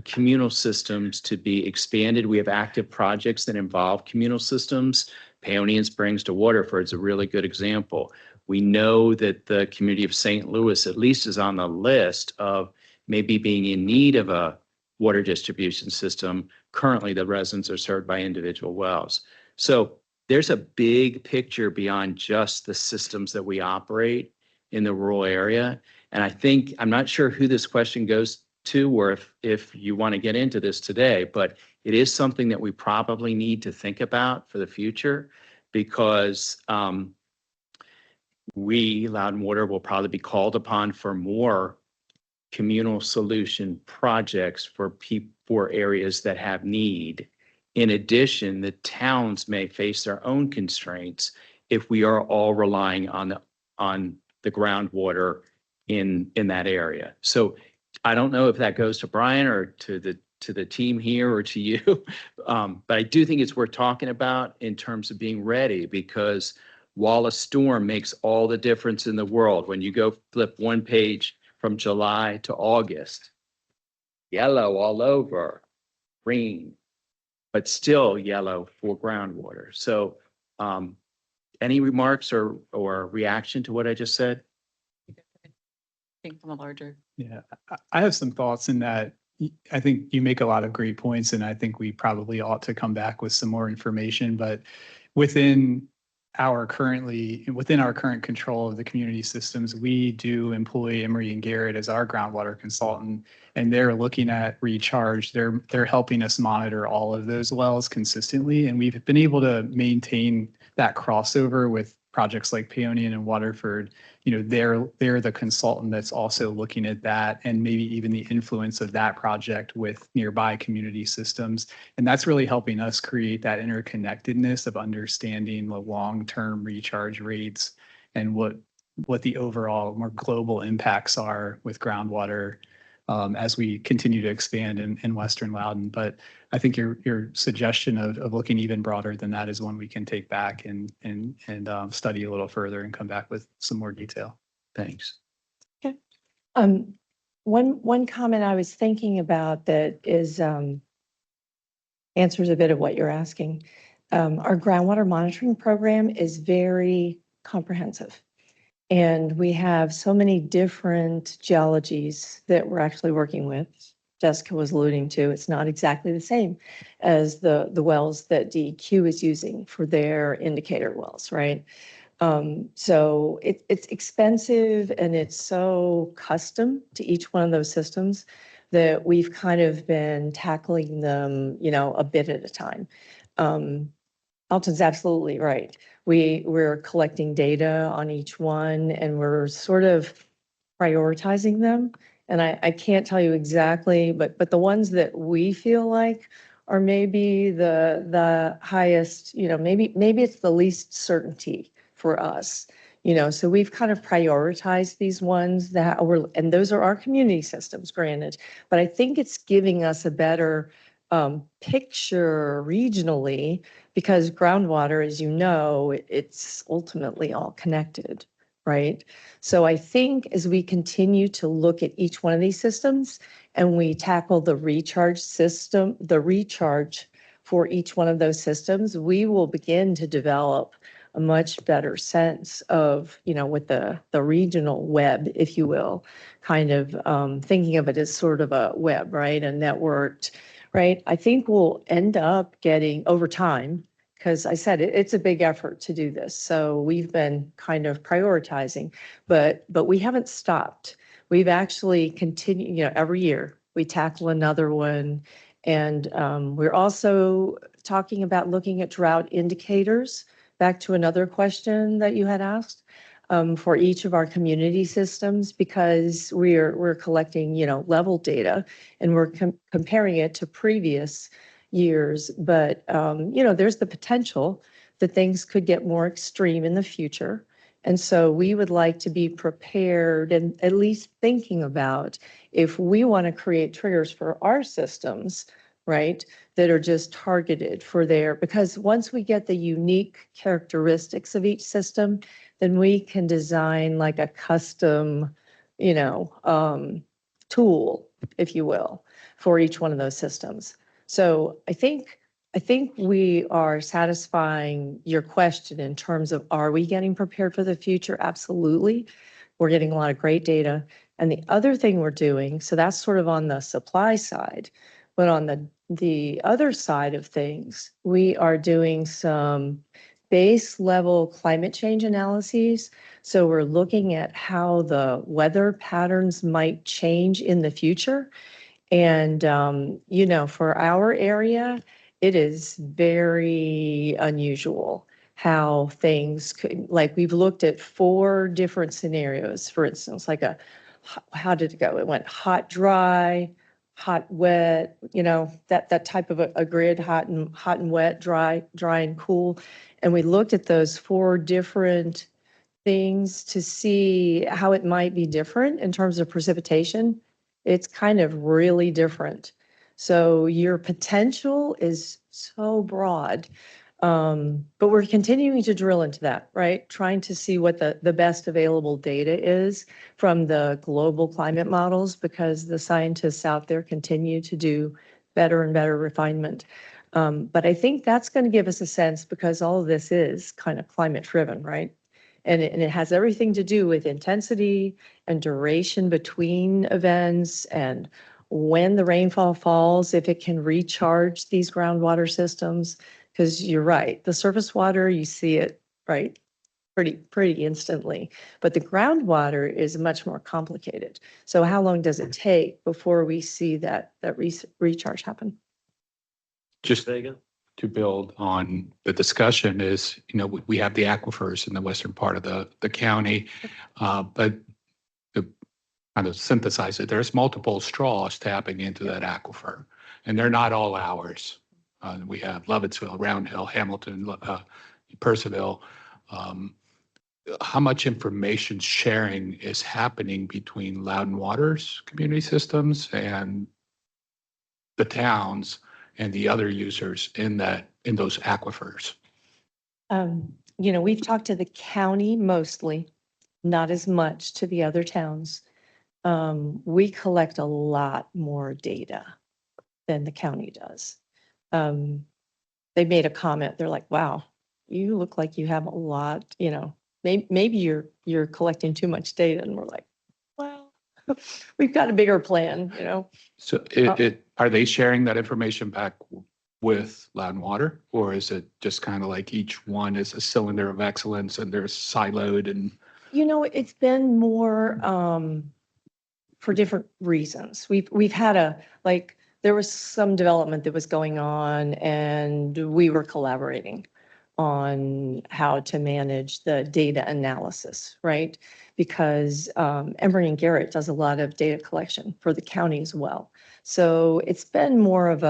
communal systems to be expanded. We have active projects that involve communal systems. Paonian Springs to Waterford is a really good example. We know that the community of St. Louis at least is on the list of maybe being in need of a water distribution system. Currently, the residents are served by individual wells. So there's a big picture beyond just the systems that we operate in the rural area. And I think, I'm not sure who this question goes to, or if you want to get into this today, but it is something that we probably need to think about for the future, because we, Loudon Water, will probably be called upon for more communal solution projects for areas that have need. In addition, the towns may face their own constraints if we are all relying on the groundwater in that area. So I don't know if that goes to Brian or to the team here or to you, but I do think it's worth talking about in terms of being ready, because while a storm makes all the difference in the world, when you go flip one page from July to August, yellow all over, green, but still yellow for groundwater. So any remarks or reaction to what I just said? I think from a larger. Yeah, I have some thoughts in that. I think you make a lot of great points, and I think we probably ought to come back with some more information. But within within our current control of the community systems, we do employ Emery and Garrett as our groundwater consultant, and they're looking at recharge. They're helping us monitor all of those wells consistently, and we've been able to maintain that crossover with projects like Paonian and Waterford. They're the consultant that's also looking at that and maybe even the influence of that project with nearby community systems. And that's really helping us create that interconnectedness of understanding the long-term recharge rates and what the overall more global impacts are with groundwater as we continue to expand in Western Loudoun. But I think your suggestion of looking even broader than that is one we can take back and study a little further and come back with some more detail. Thanks. One comment I was thinking about that is answers a bit of what you're asking. Our groundwater monitoring program is very comprehensive. And we have so many different geologies that we're actually working with. Jessica was alluding to, it's not exactly the same as the wells that DEQ is using for their indicator wells, right? So it's expensive and it's so custom to each one of those systems that we've kind of been tackling them, a bit at a time. Alton's absolutely right. We're collecting data on each one and we're sort of prioritizing them. And I can't tell you exactly, but the ones that we feel like are maybe the highest, maybe it's the least certainty for us. So we've kind of prioritized these ones and those are our community systems, granted, but I think it's giving us a better picture regionally, because groundwater, as you know, it's ultimately all connected, right? So I think as we continue to look at each one of these systems and we tackle the recharge system, the recharge for each one of those systems, we will begin to develop a much better sense of, with the regional web, if you will, kind of thinking of it as sort of a web, right? A networked, right? I think we'll end up getting over time, because I said it's a big effort to do this. So we've been kind of prioritizing, but we haven't stopped. We've actually continued, every year we tackle another one. And we're also talking about looking at drought indicators, back to another question that you had asked, for each of our community systems, because we're collecting, level data and we're comparing it to previous years. But, there's the potential that things could get more extreme in the future. And so we would like to be prepared and at least thinking about if we want to create triggers for our systems, right, that are just targeted for because once we get the unique characteristics of each system, then we can design like a custom, tool, if you will, for each one of those systems. So I think we are satisfying your question in terms of, are we getting prepared for the future? Absolutely. We're getting a lot of great data. And the other thing we're doing, so that's sort of on the supply side, but on the other side of things, we are doing some base level climate change analyses. So we're looking at how the weather patterns might change in the future. And, for our area, it is very unusual how things could, like we've looked at 4 different scenarios, for instance, like how did it go? It went hot, dry, hot, wet, that type of a grid, hot and wet, dry and cool. And we looked at those 4 different things to see how it might be different in terms of precipitation. It's kind of really different. So your potential is so broad. But we're continuing to drill into that, right? Trying to see what the best available data is from the global climate models, because the scientists out there continue to do better and better refinement. But I think that's going to give us a sense, because all of this is kind of climate driven, right? And it has everything to do with intensity and duration between events and when the rainfall falls, if it can recharge these groundwater systems. Because you're right, the surface water, you see it right? Pretty instantly. But the groundwater is much more complicated. So how long does it take before we see that recharge happen? Just Vega? to build on the discussion is, we have the aquifers in the western part of the county. But to kind of synthesize it, there's multiple straws tapping into that aquifer, and they're not all ours. We have Lovettsville, Round Hill, Hamilton, Percival. How much information sharing is happening between Loudon Waters community systems and the towns and the other users in those aquifers? We've talked to the county mostly, not as much to the other towns. We collect a lot more data than the county does. They made a comment. They're like, wow, you look like you have a lot, maybe you're collecting too much data. And we're like, well, we've got a bigger plan, So are they sharing that information back with Loudon Water? Or is it just kind of like each one is a cylinder of excellence and they're siloed and? It's been more for different reasons. We've had there was some development that was going on and we were collaborating on how to manage the data analysis, right? Because Emory and Garrett does a lot of data collection for the county as well. So it's been more of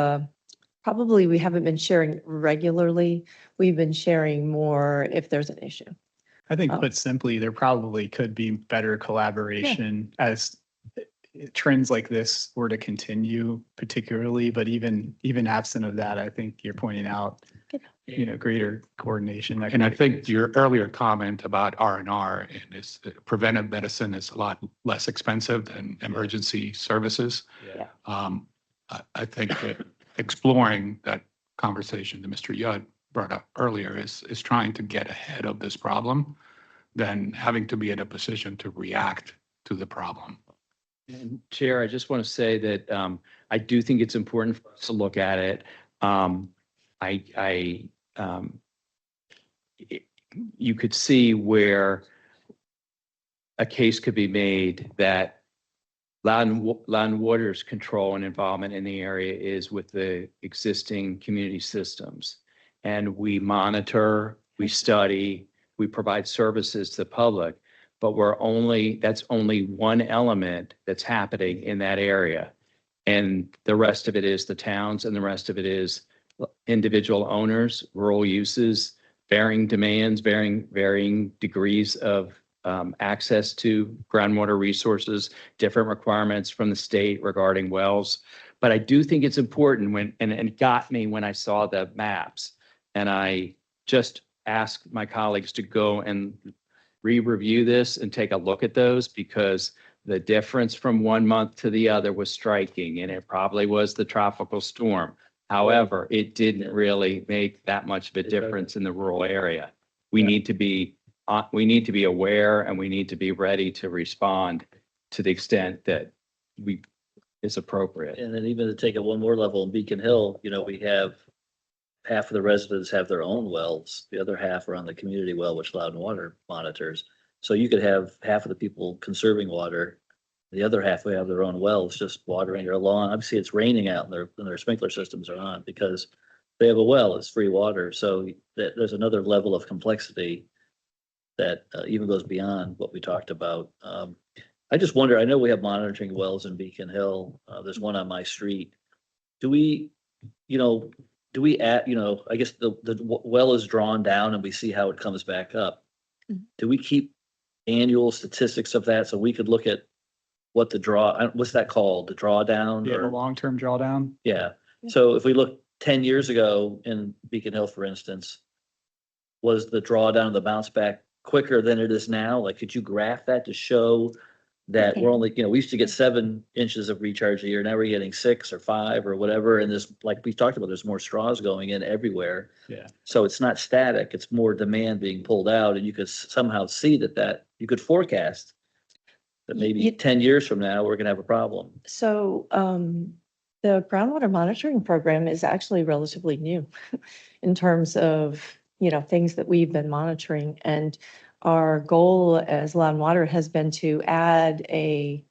probably we haven't been sharing regularly. We've been sharing more if there's an issue. I think put simply, there probably could be better collaboration as trends like this were to continue particularly, but even absent of that, I think you're pointing out, greater coordination. And I think your earlier comment about R&R and preventive medicine is a lot less expensive than emergency services. Yeah. I think that exploring that conversation that Mr. Yudd brought up earlier is trying to get ahead of this problem than having to be in a position to react to the problem. And Chair, I just want to say that I do think it's important for us to look at it. You could see where a case could be made that Loudon Water's control and involvement in the area is with the existing community systems. And we monitor, we study, we provide services to the public, but that's only one element that's happening in that area. And the rest of it is the towns, and the rest of it is individual owners, rural uses, varying demands, varying degrees of access to groundwater resources, different requirements from the state regarding wells. But I do think it's important and it got me when I saw the maps. And I just asked my colleagues to go and re-review this and take a look at those, because the difference from one month to the other was striking, and it probably was the tropical storm. However, it didn't really make that much of a difference in the rural area. We need to be aware, and we need to be ready to respond to the extent that is appropriate. And then even to take it one more level in Beacon Hill, we have half of the residents have their own wells. The other half are on the community well, which Loudon Water monitors. So you could have half of the people conserving water. The other half will have their own wells, just watering their lawn. Obviously, it's raining out and their sprinkler systems are on because they have a well, it's free water. So there's another level of complexity that even goes beyond what we talked about. I just wonder, I know we have monitoring wells in Beacon Hill. There's one on my street. Do we add, I guess the well is drawn down and we see how it comes back up. Do we keep annual statistics of that so we could look at what what's that called? The drawdown? Yeah, the long-term drawdown. Yeah. So if we look 10 years ago in Beacon Hill, for instance, was the drawdown, the bounce back quicker than it is now? Like, could you graph that to show that we're only, we used to get 7 inches of recharge a year. Now we're getting 6 or 5 or whatever. And there's, like we talked about, there's more straws going in everywhere. Yeah. So it's not static, it's more demand being pulled out. And you could somehow see that you could forecast that maybe 10 years from now, we're gonna have a problem. So the groundwater monitoring program is actually relatively new in terms of things that we've been monitoring. And our goal as Loud and Water has been to add a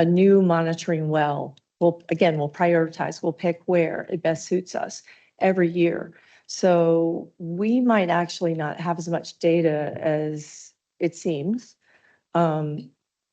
new monitoring well. We'll prioritize, we'll pick where it best suits us every year. So we might actually not have as much data as it seems.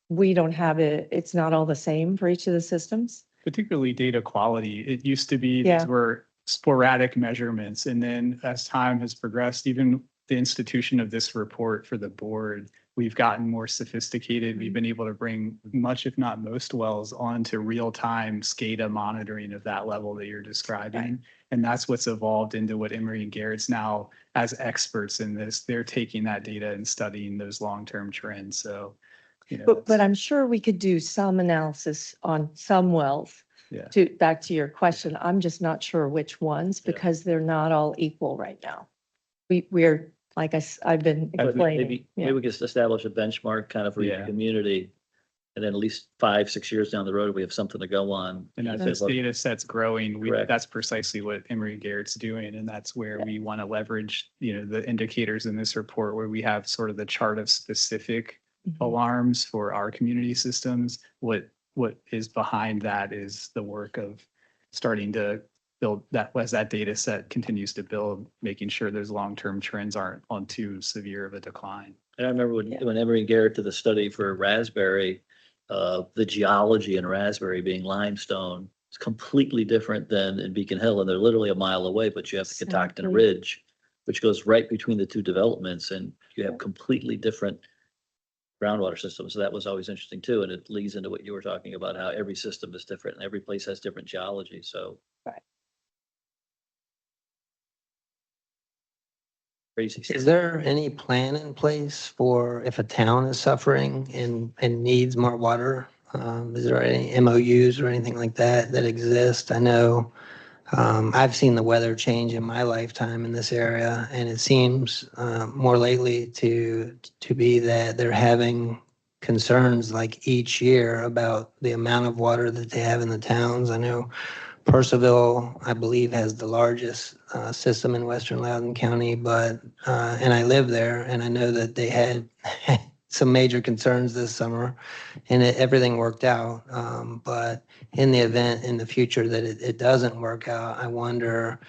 We don't have it, it's not all the same for each of the systems. Particularly data quality. It used to be, Yeah. these were sporadic measurements. And then as time has progressed, even the institution of this report for the board, we've gotten more sophisticated. We've been able to bring much, if not most wells onto real-time SCADA monitoring of that level that you're describing. Right. And that's what's evolved into what Emery and Garrett's now, as experts in this, they're taking that data and studying those long-term trends. So, But I'm sure we could do some analysis on some wells. Yeah. Back to your question, I'm just not sure which ones because they're not all equal right now. We're, like I've been But explaining. maybe Yeah. we could establish a benchmark kind of for each Yeah. community. And then at least 5-6 years down the road, we have something to go on. And as Say, this look, data set's growing, Correct. that's precisely what Emery and Garrett's doing. And that's where we want to leverage, the indicators in this report where we have sort of the chart of specific Mhm. alarms for our community systems. What is behind that is the work of starting to build that, as that data set continues to build, making sure those long-term trends aren't on too severe of a decline. And I remember when Emery and Garrett did the study for Raspberry, the geology in Raspberry being limestone is completely different than in Beacon Hill, and they're literally a mile away, but you have the Catoctin Exactly. Ridge, which goes right between the two developments, and you have completely different groundwater systems. So that was always interesting too, and it leads into what you were talking about, how every system is different and every place has different geology, so. Right. Crazy stuff. Is there any plan in place for if a town is suffering and needs more water? Is there any MOUs or anything like that that exist? I know I've seen the weather change in my lifetime in this area, and it seems more lately to be that they're having concerns like each year about the amount of water that they have in the towns. I know Percival, I believe, has the largest system in western Loudoun County, but and I live there, and I know that they had some major concerns this summer, and everything worked out. But in the event in the future that it doesn't work out, I wonder,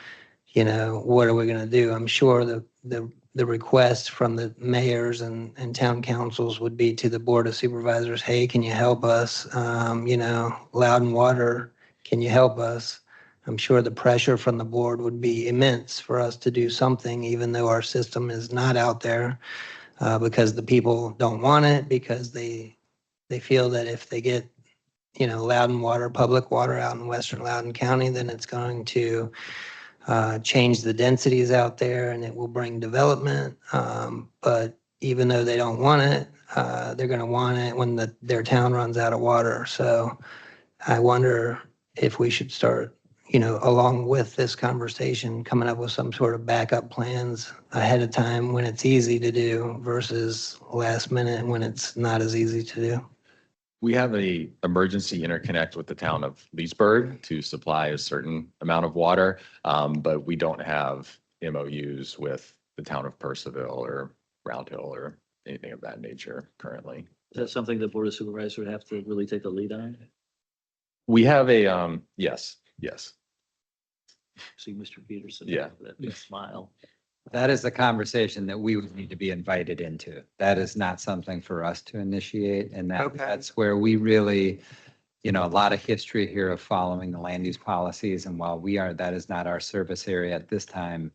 what are we going to do? I'm sure the request from the mayors and town councils would be to the Board of Supervisors, hey, can you help us? Loudoun Water, can you help us? I'm sure the pressure from the board would be immense for us to do something, even though our system is not out there, because the people don't want it, because they feel that if they get, Loudoun Water, public water out in western Loudoun County, then it's going to change the densities out there and it will bring development. But even though they don't want it, they're going to want it when their town runs out of water. So I wonder if we should start, along with this conversation, coming up with some sort of backup plans ahead of time when it's easy to do versus last minute when it's not as easy to do. We have a emergency interconnect with the town of Leesburg to supply a certain amount of water, but we don't have MOUs with the town of Percival or Round Hill or anything of that nature currently. Is that something the Board of Supervisors would have to really take the lead on? We have yes. See Mr. Peterson. Yeah. That smile. That is a conversation that we would need to be invited into. That is not something for us to initiate. And Okay. that's where we really, a lot of history here of following the land use policies. And while that is not our service area at this time,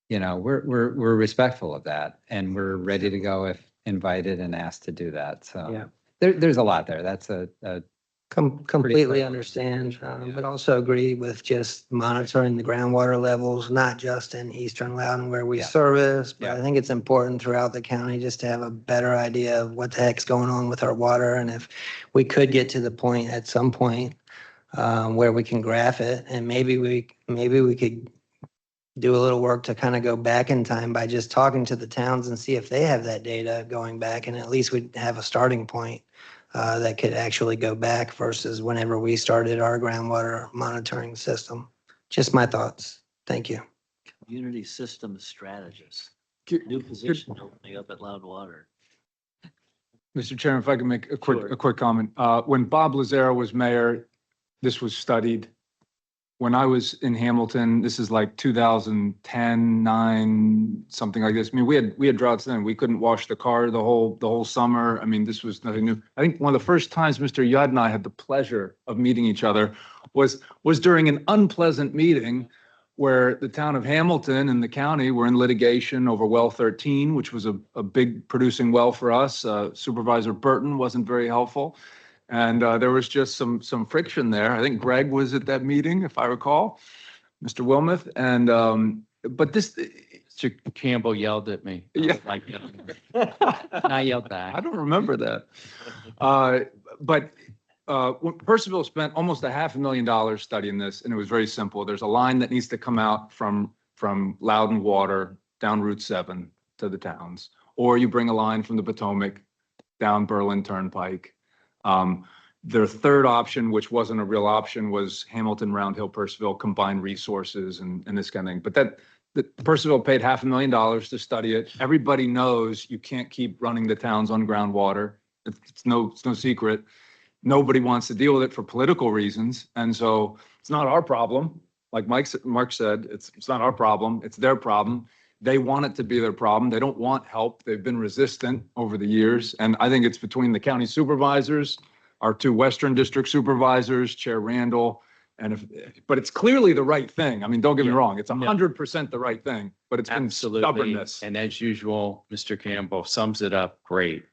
we're respectful of that and we're ready to go if invited and asked to do that. So Yeah. there's a lot there. That's a Completely understand, but also agree with just monitoring the groundwater levels, not just in eastern Loudoun where we Yeah. service, but Yeah. I think it's important throughout the county just to have a better idea of what the heck's going on with our water. And if we could get to the point at some point where we can graph it, and maybe we could do a little work to kind of go back in time by just talking to the towns and see if they have that data going back, and at least we'd have a starting point that could actually go back versus whenever we started our groundwater monitoring system. Just my thoughts. Thank you. Community Systems Strategist, Could- new position opening up at Loudwater. Mr. Chairman, if I can make a Sure. quick comment. When Bob Lazaro was mayor, this was studied. When I was in Hamilton, this is like 2010, 9, something like this. I mean, we had droughts then. We couldn't wash the car the whole summer. I mean, this was nothing new. I think one of the first times Mr. Yudd and I had the pleasure of meeting each other was during an unpleasant meeting where the town of Hamilton and the county were in litigation over well 13, which was a big producing well for us. Supervisor Burton wasn't very helpful. And there was just some friction there. I think Greg was at that meeting, if I recall, Mr. Wilmoth. And, but this, Mr. Campbell yelled at me. Yeah. Like, and I yelled I back. don't remember that. But when Percival spent almost $500,000 studying this, and it was very simple. There's a line that needs to come out from Loudon Water down Route 7 to the towns, or you bring a line from the Potomac down Berlin Turnpike. Their third option, which wasn't a real option, was Hamilton, Round Hill, Percival, combined resources and this kind of thing. But that Percival paid $500,000 to study it. Everybody knows you can't keep running the towns on groundwater. It's no secret. Nobody wants to deal with it for political reasons. And so it's not our problem. Like Mark said, it's not our problem. It's their problem. They want it to be their problem. They don't want help. They've been resistant over the years. And I think it's between the county supervisors, our 2 Western District supervisors, Chair Randall, but it's clearly the right thing. I mean, don't get me wrong. It's 100% the right thing, but it's been Absolutely. stubbornness. And as usual, Mr. Campbell sums it up great.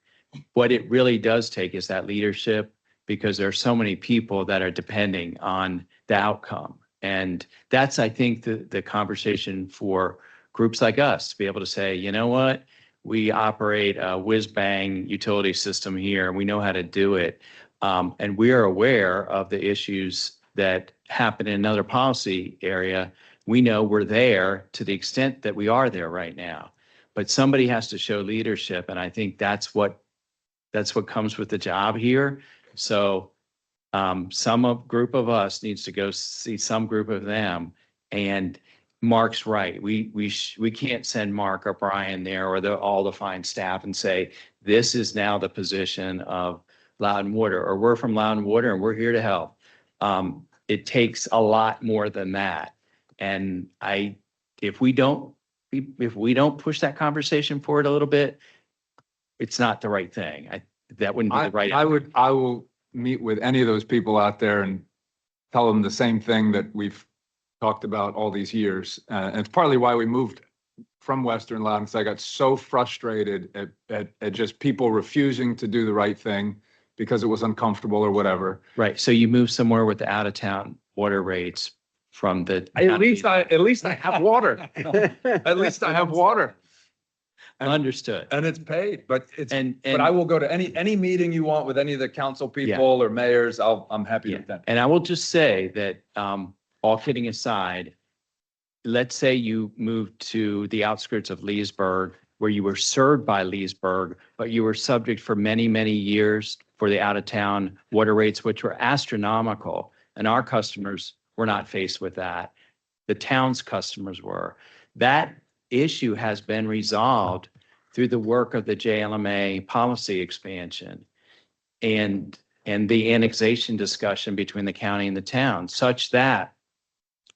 What it really does take is that leadership, because there are so many people that are depending on the outcome. And that's, I think, the conversation for groups like us to be able to say, you know what, we operate a whiz-bang utility system here, and we know how to do it. And we are aware of the issues that happen in another policy area. We know we're there to the extent that we are there right now. But somebody has to show leadership, and I think that's what comes with the job here. So group of us needs to go see some group of them, and Mark's right. We can't send Mark or Brian there or all the fine staff and say, this is now the position of Loudon Water, or we're from Loudon Water and we're here to help. It takes a lot more than that. And if we don't push that conversation forward a little bit, it's not the right thing. That wouldn't be the right. I will meet with any of those people out there and tell them the same thing that we've talked about all these years. And it's partly why we moved from Western Loudon, because I got so frustrated at just people refusing to do the right thing because it was uncomfortable or whatever. Right. So you move somewhere with the out of town water rates from the. At least I have water. At least I have water. Understood. And it's paid, but And but I will go to any meeting you want with any of the council people or mayors. I'm happy to attend. And I will just say that, all kidding aside, let's say you moved to the outskirts of Leesburg, where you were served by Leesburg, but you were subject for many, many years for the out-of-town water rates, which were astronomical. And our customers were not faced with that. The town's customers were. That issue has been resolved through the work of the JLMA policy expansion and the annexation discussion between the county and the town, such that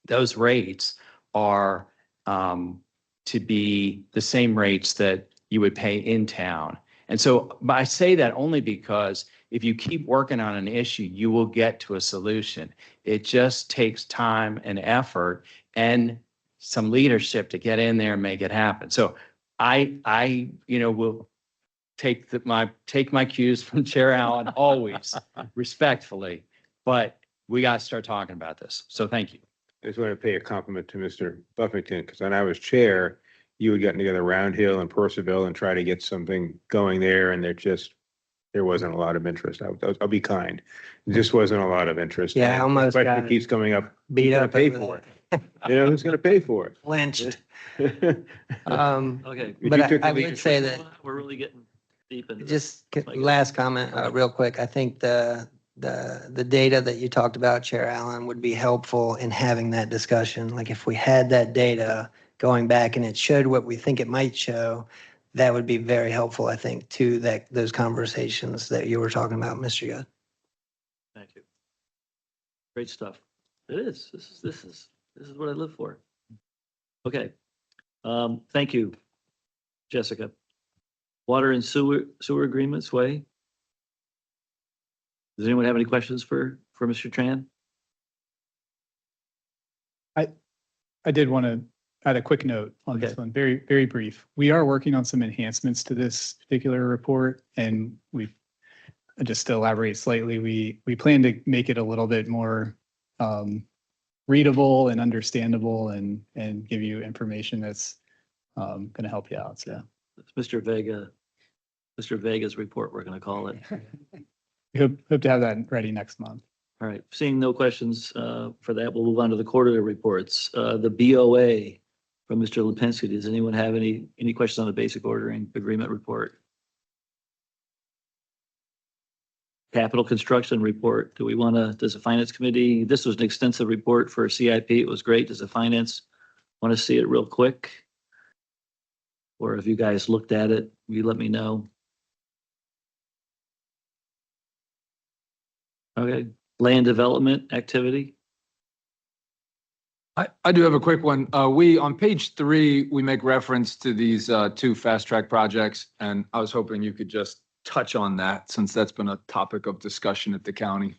those rates are to be the same rates that you would pay in town. And so I say that only because if you keep working on an issue, you will get to a solution. It just takes time and effort and some leadership to get in there and make it happen. So I will take my cues from Chair Allen always respectfully, but we got to start talking about this. So thank you. I just want to pay a compliment to Mr. Buffington, because when I was chair, you had gotten together Round Hill and Percival and try to get something going there, and there wasn't a lot of interest. I'll be kind. There just wasn't a lot of interest. Yeah, I And almost the got question keeps coming up. beat Who's gonna up pay over for it? Who's going to pay for it? lynched. Okay. But But you took the I would leadership. say that We're really getting deep into this. just Like- last comment, real quick. I think the data that you talked about, Chair Allen, would be helpful in having that discussion. Like if we had that data going back and it showed what we think it might show, that would be very helpful, I think, to those conversations that you were talking about, Mr. Young. Thank you. Great stuff. It is. This is what I live for. Okay. Thank you, Jessica. Water and sewer agreements, Wei? Does anyone have any questions for Mr. Tran? I did want to add a quick note on this one, very, very brief. We are working on some enhancements to this particular report, and just to elaborate slightly, we plan to make it a little bit more readable and understandable and give you information that's going to help you out. So It's Mr. Vega's report, we're going to call it. we hope to have that ready next month. All right, seeing no questions for that, we'll move on to the quarterly reports. The BOA from Mr. Lipinski. Does anyone have any questions on the basic ordering agreement report? Capital construction report. Does the finance committee, this was an extensive report for CIP. It was great. Does the finance want to see it real quick? Or if you guys looked at it, you let me know. Okay, land development activity. I do have a quick one. On page 3, we make reference to these 2 fast track projects, and I was hoping you could just touch on that since that's been a topic of discussion at the county.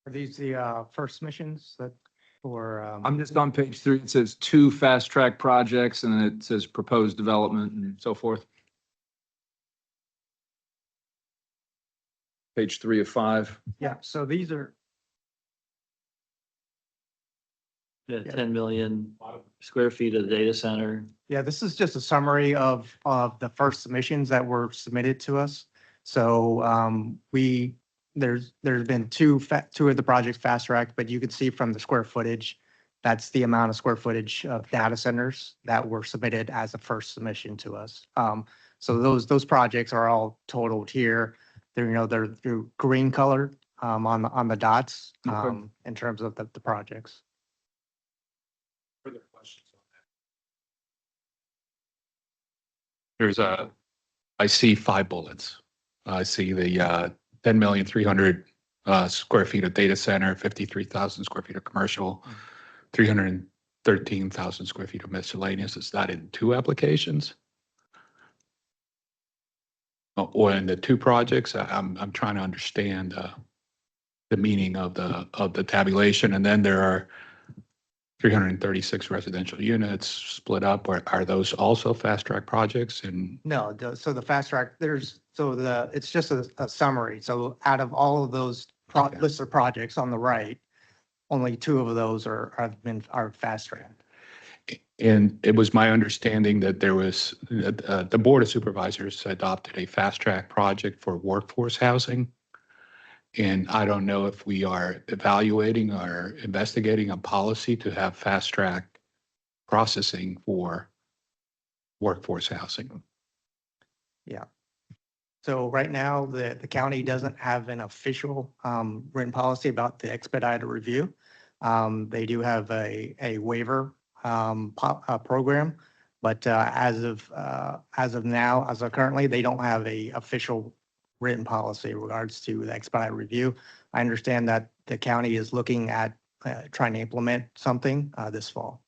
Are these the first missions that for? I'm just on page 3. It says 2 fast track projects and then it says proposed development and so forth. Page 3 of 5. Yeah, so these are, Yeah, 10 million square feet of the data center. yeah, this is just a summary of the first submissions that were submitted to us. So there's been two of the projects fast tracked, but you can see from the square footage, that's the amount of square footage of data centers that were submitted as a first submission to us. So those projects are all totaled here. They're green colored on the dots in terms of the projects. Further questions on that? I see 5 bullets. I see the 10,300,000 square feet of data center, 53,000 square feet of commercial, 313,000 square feet of miscellaneous. Is that in 2 applications? Or in the 2 projects? I'm trying to understand the meaning of the tabulation. And then there are 336 residential units split up. Are those also fast track projects? And No, so the fast track, it's just a summary. So out of all of those list of projects on the right, only 2 of those are fast track. And it was my understanding that there was, the Board of Supervisors adopted a fast track project for workforce housing. And I don't know if we are evaluating or investigating a policy to have fast track processing for workforce housing. Yeah. So right now, the county doesn't have an official written policy about the expedited review. They do have a waiver program, but as of currently, they don't have a official written policy in regards to the expedited review. I understand that the county is looking at trying to implement something this fall.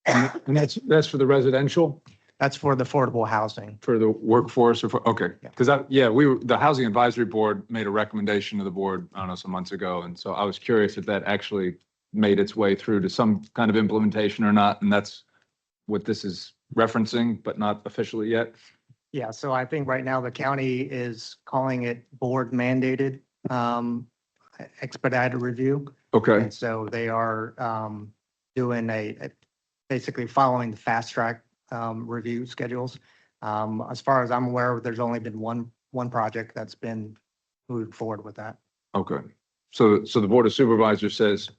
and that's for the residential? That's for the affordable housing. For the workforce or for, okay. Because the Housing Advisory Board made a recommendation to the board, I don't know, some months ago. And so I was curious if that actually made its way through to some kind of implementation or not. And that's what this is referencing, but not officially yet. Yeah, so I think right now the county is calling it board mandated expedited review. Okay. And so they are doing basically following the fast track review schedules. As far as I'm aware, there's only been one project that's been moved forward with that. Okay. So the Board of Supervisors says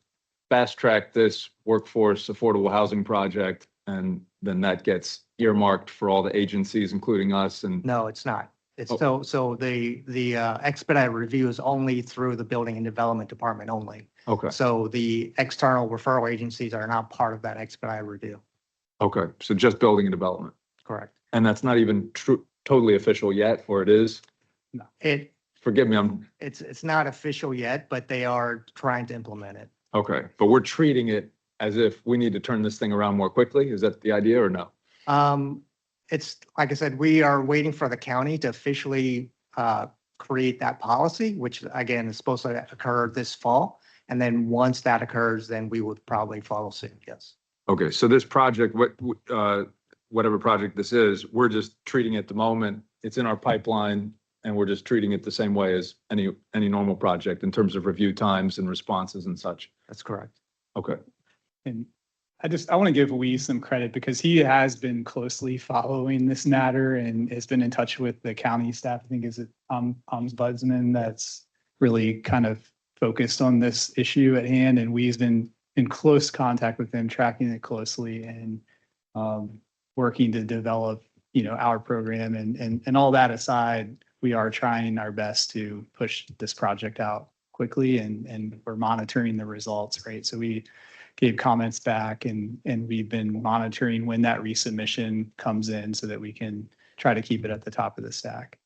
fast track this workforce affordable housing project and then that gets earmarked for all the agencies, including us and. No, it's not. It's Oh. so the expedited review is only through the Building and Development Department only. Okay, So the external referral agencies are not part of that expedited review. okay. So just building and development. Correct. And that's not even true, totally official yet, or it is? Forgive me, I'm, It's not official yet, but they are trying to implement it. okay. But we're treating it as if we need to turn this thing around more quickly. Is that the idea or no? It's, like I said, we are waiting for the county to officially create that policy, which again is supposed to occur this fall. And then once that occurs, then we would probably follow suit, yes. Okay, so this project, whatever project this is, we're just treating it at the moment. It's in our pipeline and we're just treating it the same way as any normal project in terms of review times and responses and such. That's correct. Okay. And I want to give Lee some credit because he has been closely following this matter and has been in touch with the county staff. I think is it ombudsman that's really kind of focused on this issue at hand. And we've been in close contact with them, tracking it closely and working to develop, our program and all that aside, we are trying our best to push this project out quickly and we're monitoring the results, right? So we gave comments back and we've been monitoring when that resubmission comes in so that we can try to keep it at the top of the stack.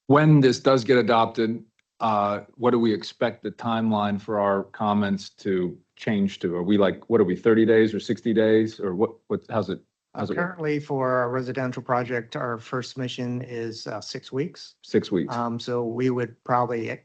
When this does get adopted, what do we expect the timeline for our comments to change to? Are we like, what are we, 30 days or 60 days or how's it work? Currently for a residential project, our first submission is 6 weeks. 6 weeks. So we would probably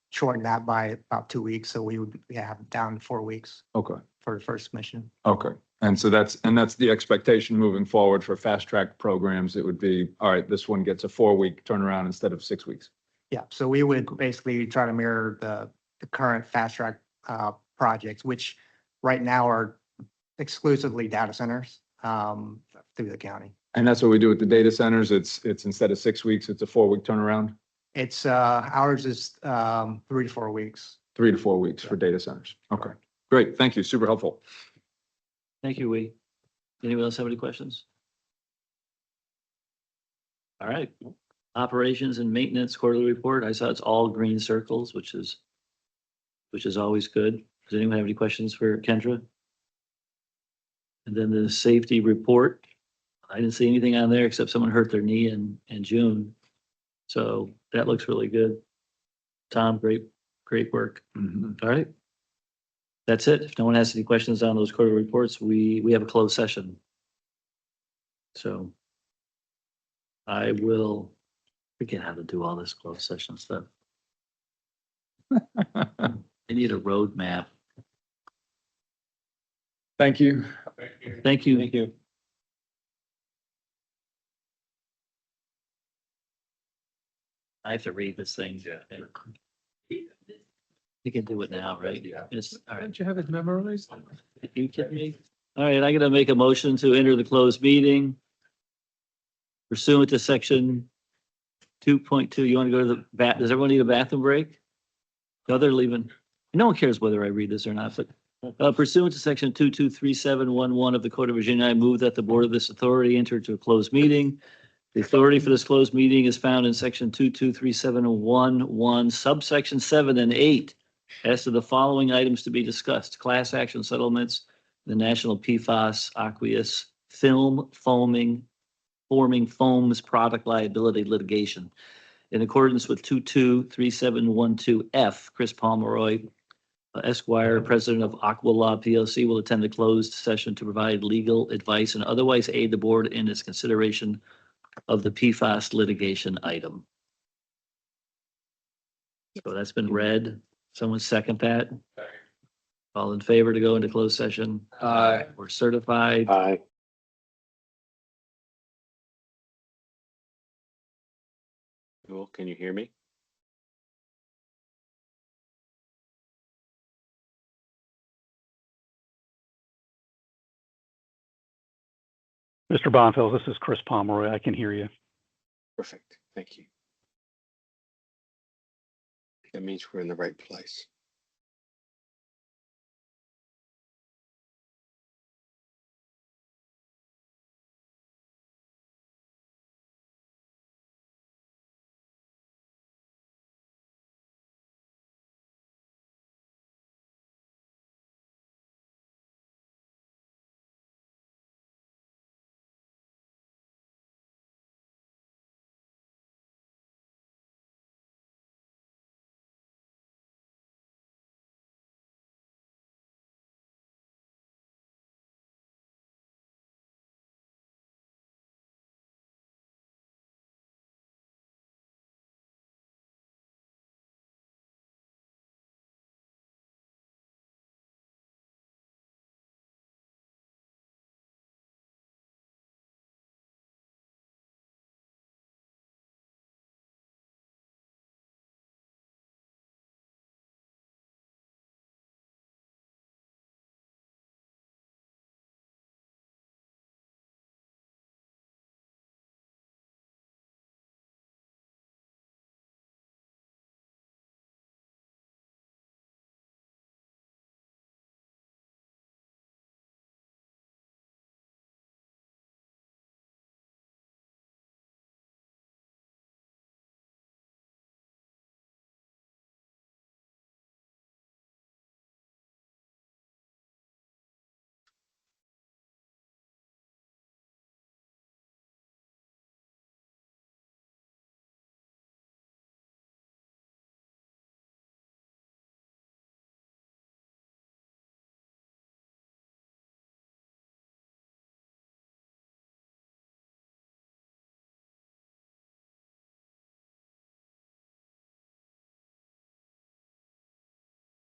shorten that by about 2 weeks. So we would have down 4 weeks Okay. for the first submission. Okay. And so that's the expectation moving forward for fast track programs. It would be, all right, this one gets a 4-week turnaround instead of 6 weeks. Yeah, so we would basically try to mirror the current fast track projects, which right now are exclusively data centers through the county. And that's what we do with the data centers. It's instead of 6 weeks, it's a 4-week turnaround, It's ours is 3 to 4 weeks. 3 to 4 weeks for data centers. Okay, great. Thank you. Super helpful. Thank you, Wee. Anyone else have any questions? All right, operations and maintenance quarterly report. I saw it's all green circles, which is always good. Does anyone have any questions for Kendra? And then the safety report. I didn't see anything on there except someone hurt their knee in June. So that looks really good. Tom, great work. All right. That's it. If no one has any questions on those quarterly reports, we have a closed session. So I will forget how to do all this closed session stuff. I need a roadmap. Thank you. Thank you. Thank you. I have to read this thing. You can do it now, right? It's, all right. Don't you have it memorized? You kidding me? All right, I'm gonna make a motion to enter the closed meeting pursuant to section 2.2. You want to go to the does everyone need a bathroom break? No, they're leaving. No one cares whether I read this or not, but pursuant to section 223711 of the Code of Virginia, I move that the board of this authority enter into a closed meeting. The authority for this closed meeting is found in section 223711, subsection 7 and 8. As to the following items to be discussed: class action settlements, the national PFAS aqueous forming foams product liability litigation. In accordance with 223712F, Chris Pomeroy, Esquire, president of Aqua Law PLC, will attend the closed session to provide legal advice and otherwise aid the board in its consideration of the PFAS litigation item. So that's been read. Someone second that? All in favor to go into closed session? Aye. We're certified. Aye. Well, can you hear me? Mr. Bonfils, this is Chris Pomeroy. I can hear you. Perfect. Thank you. That means we're in the right place.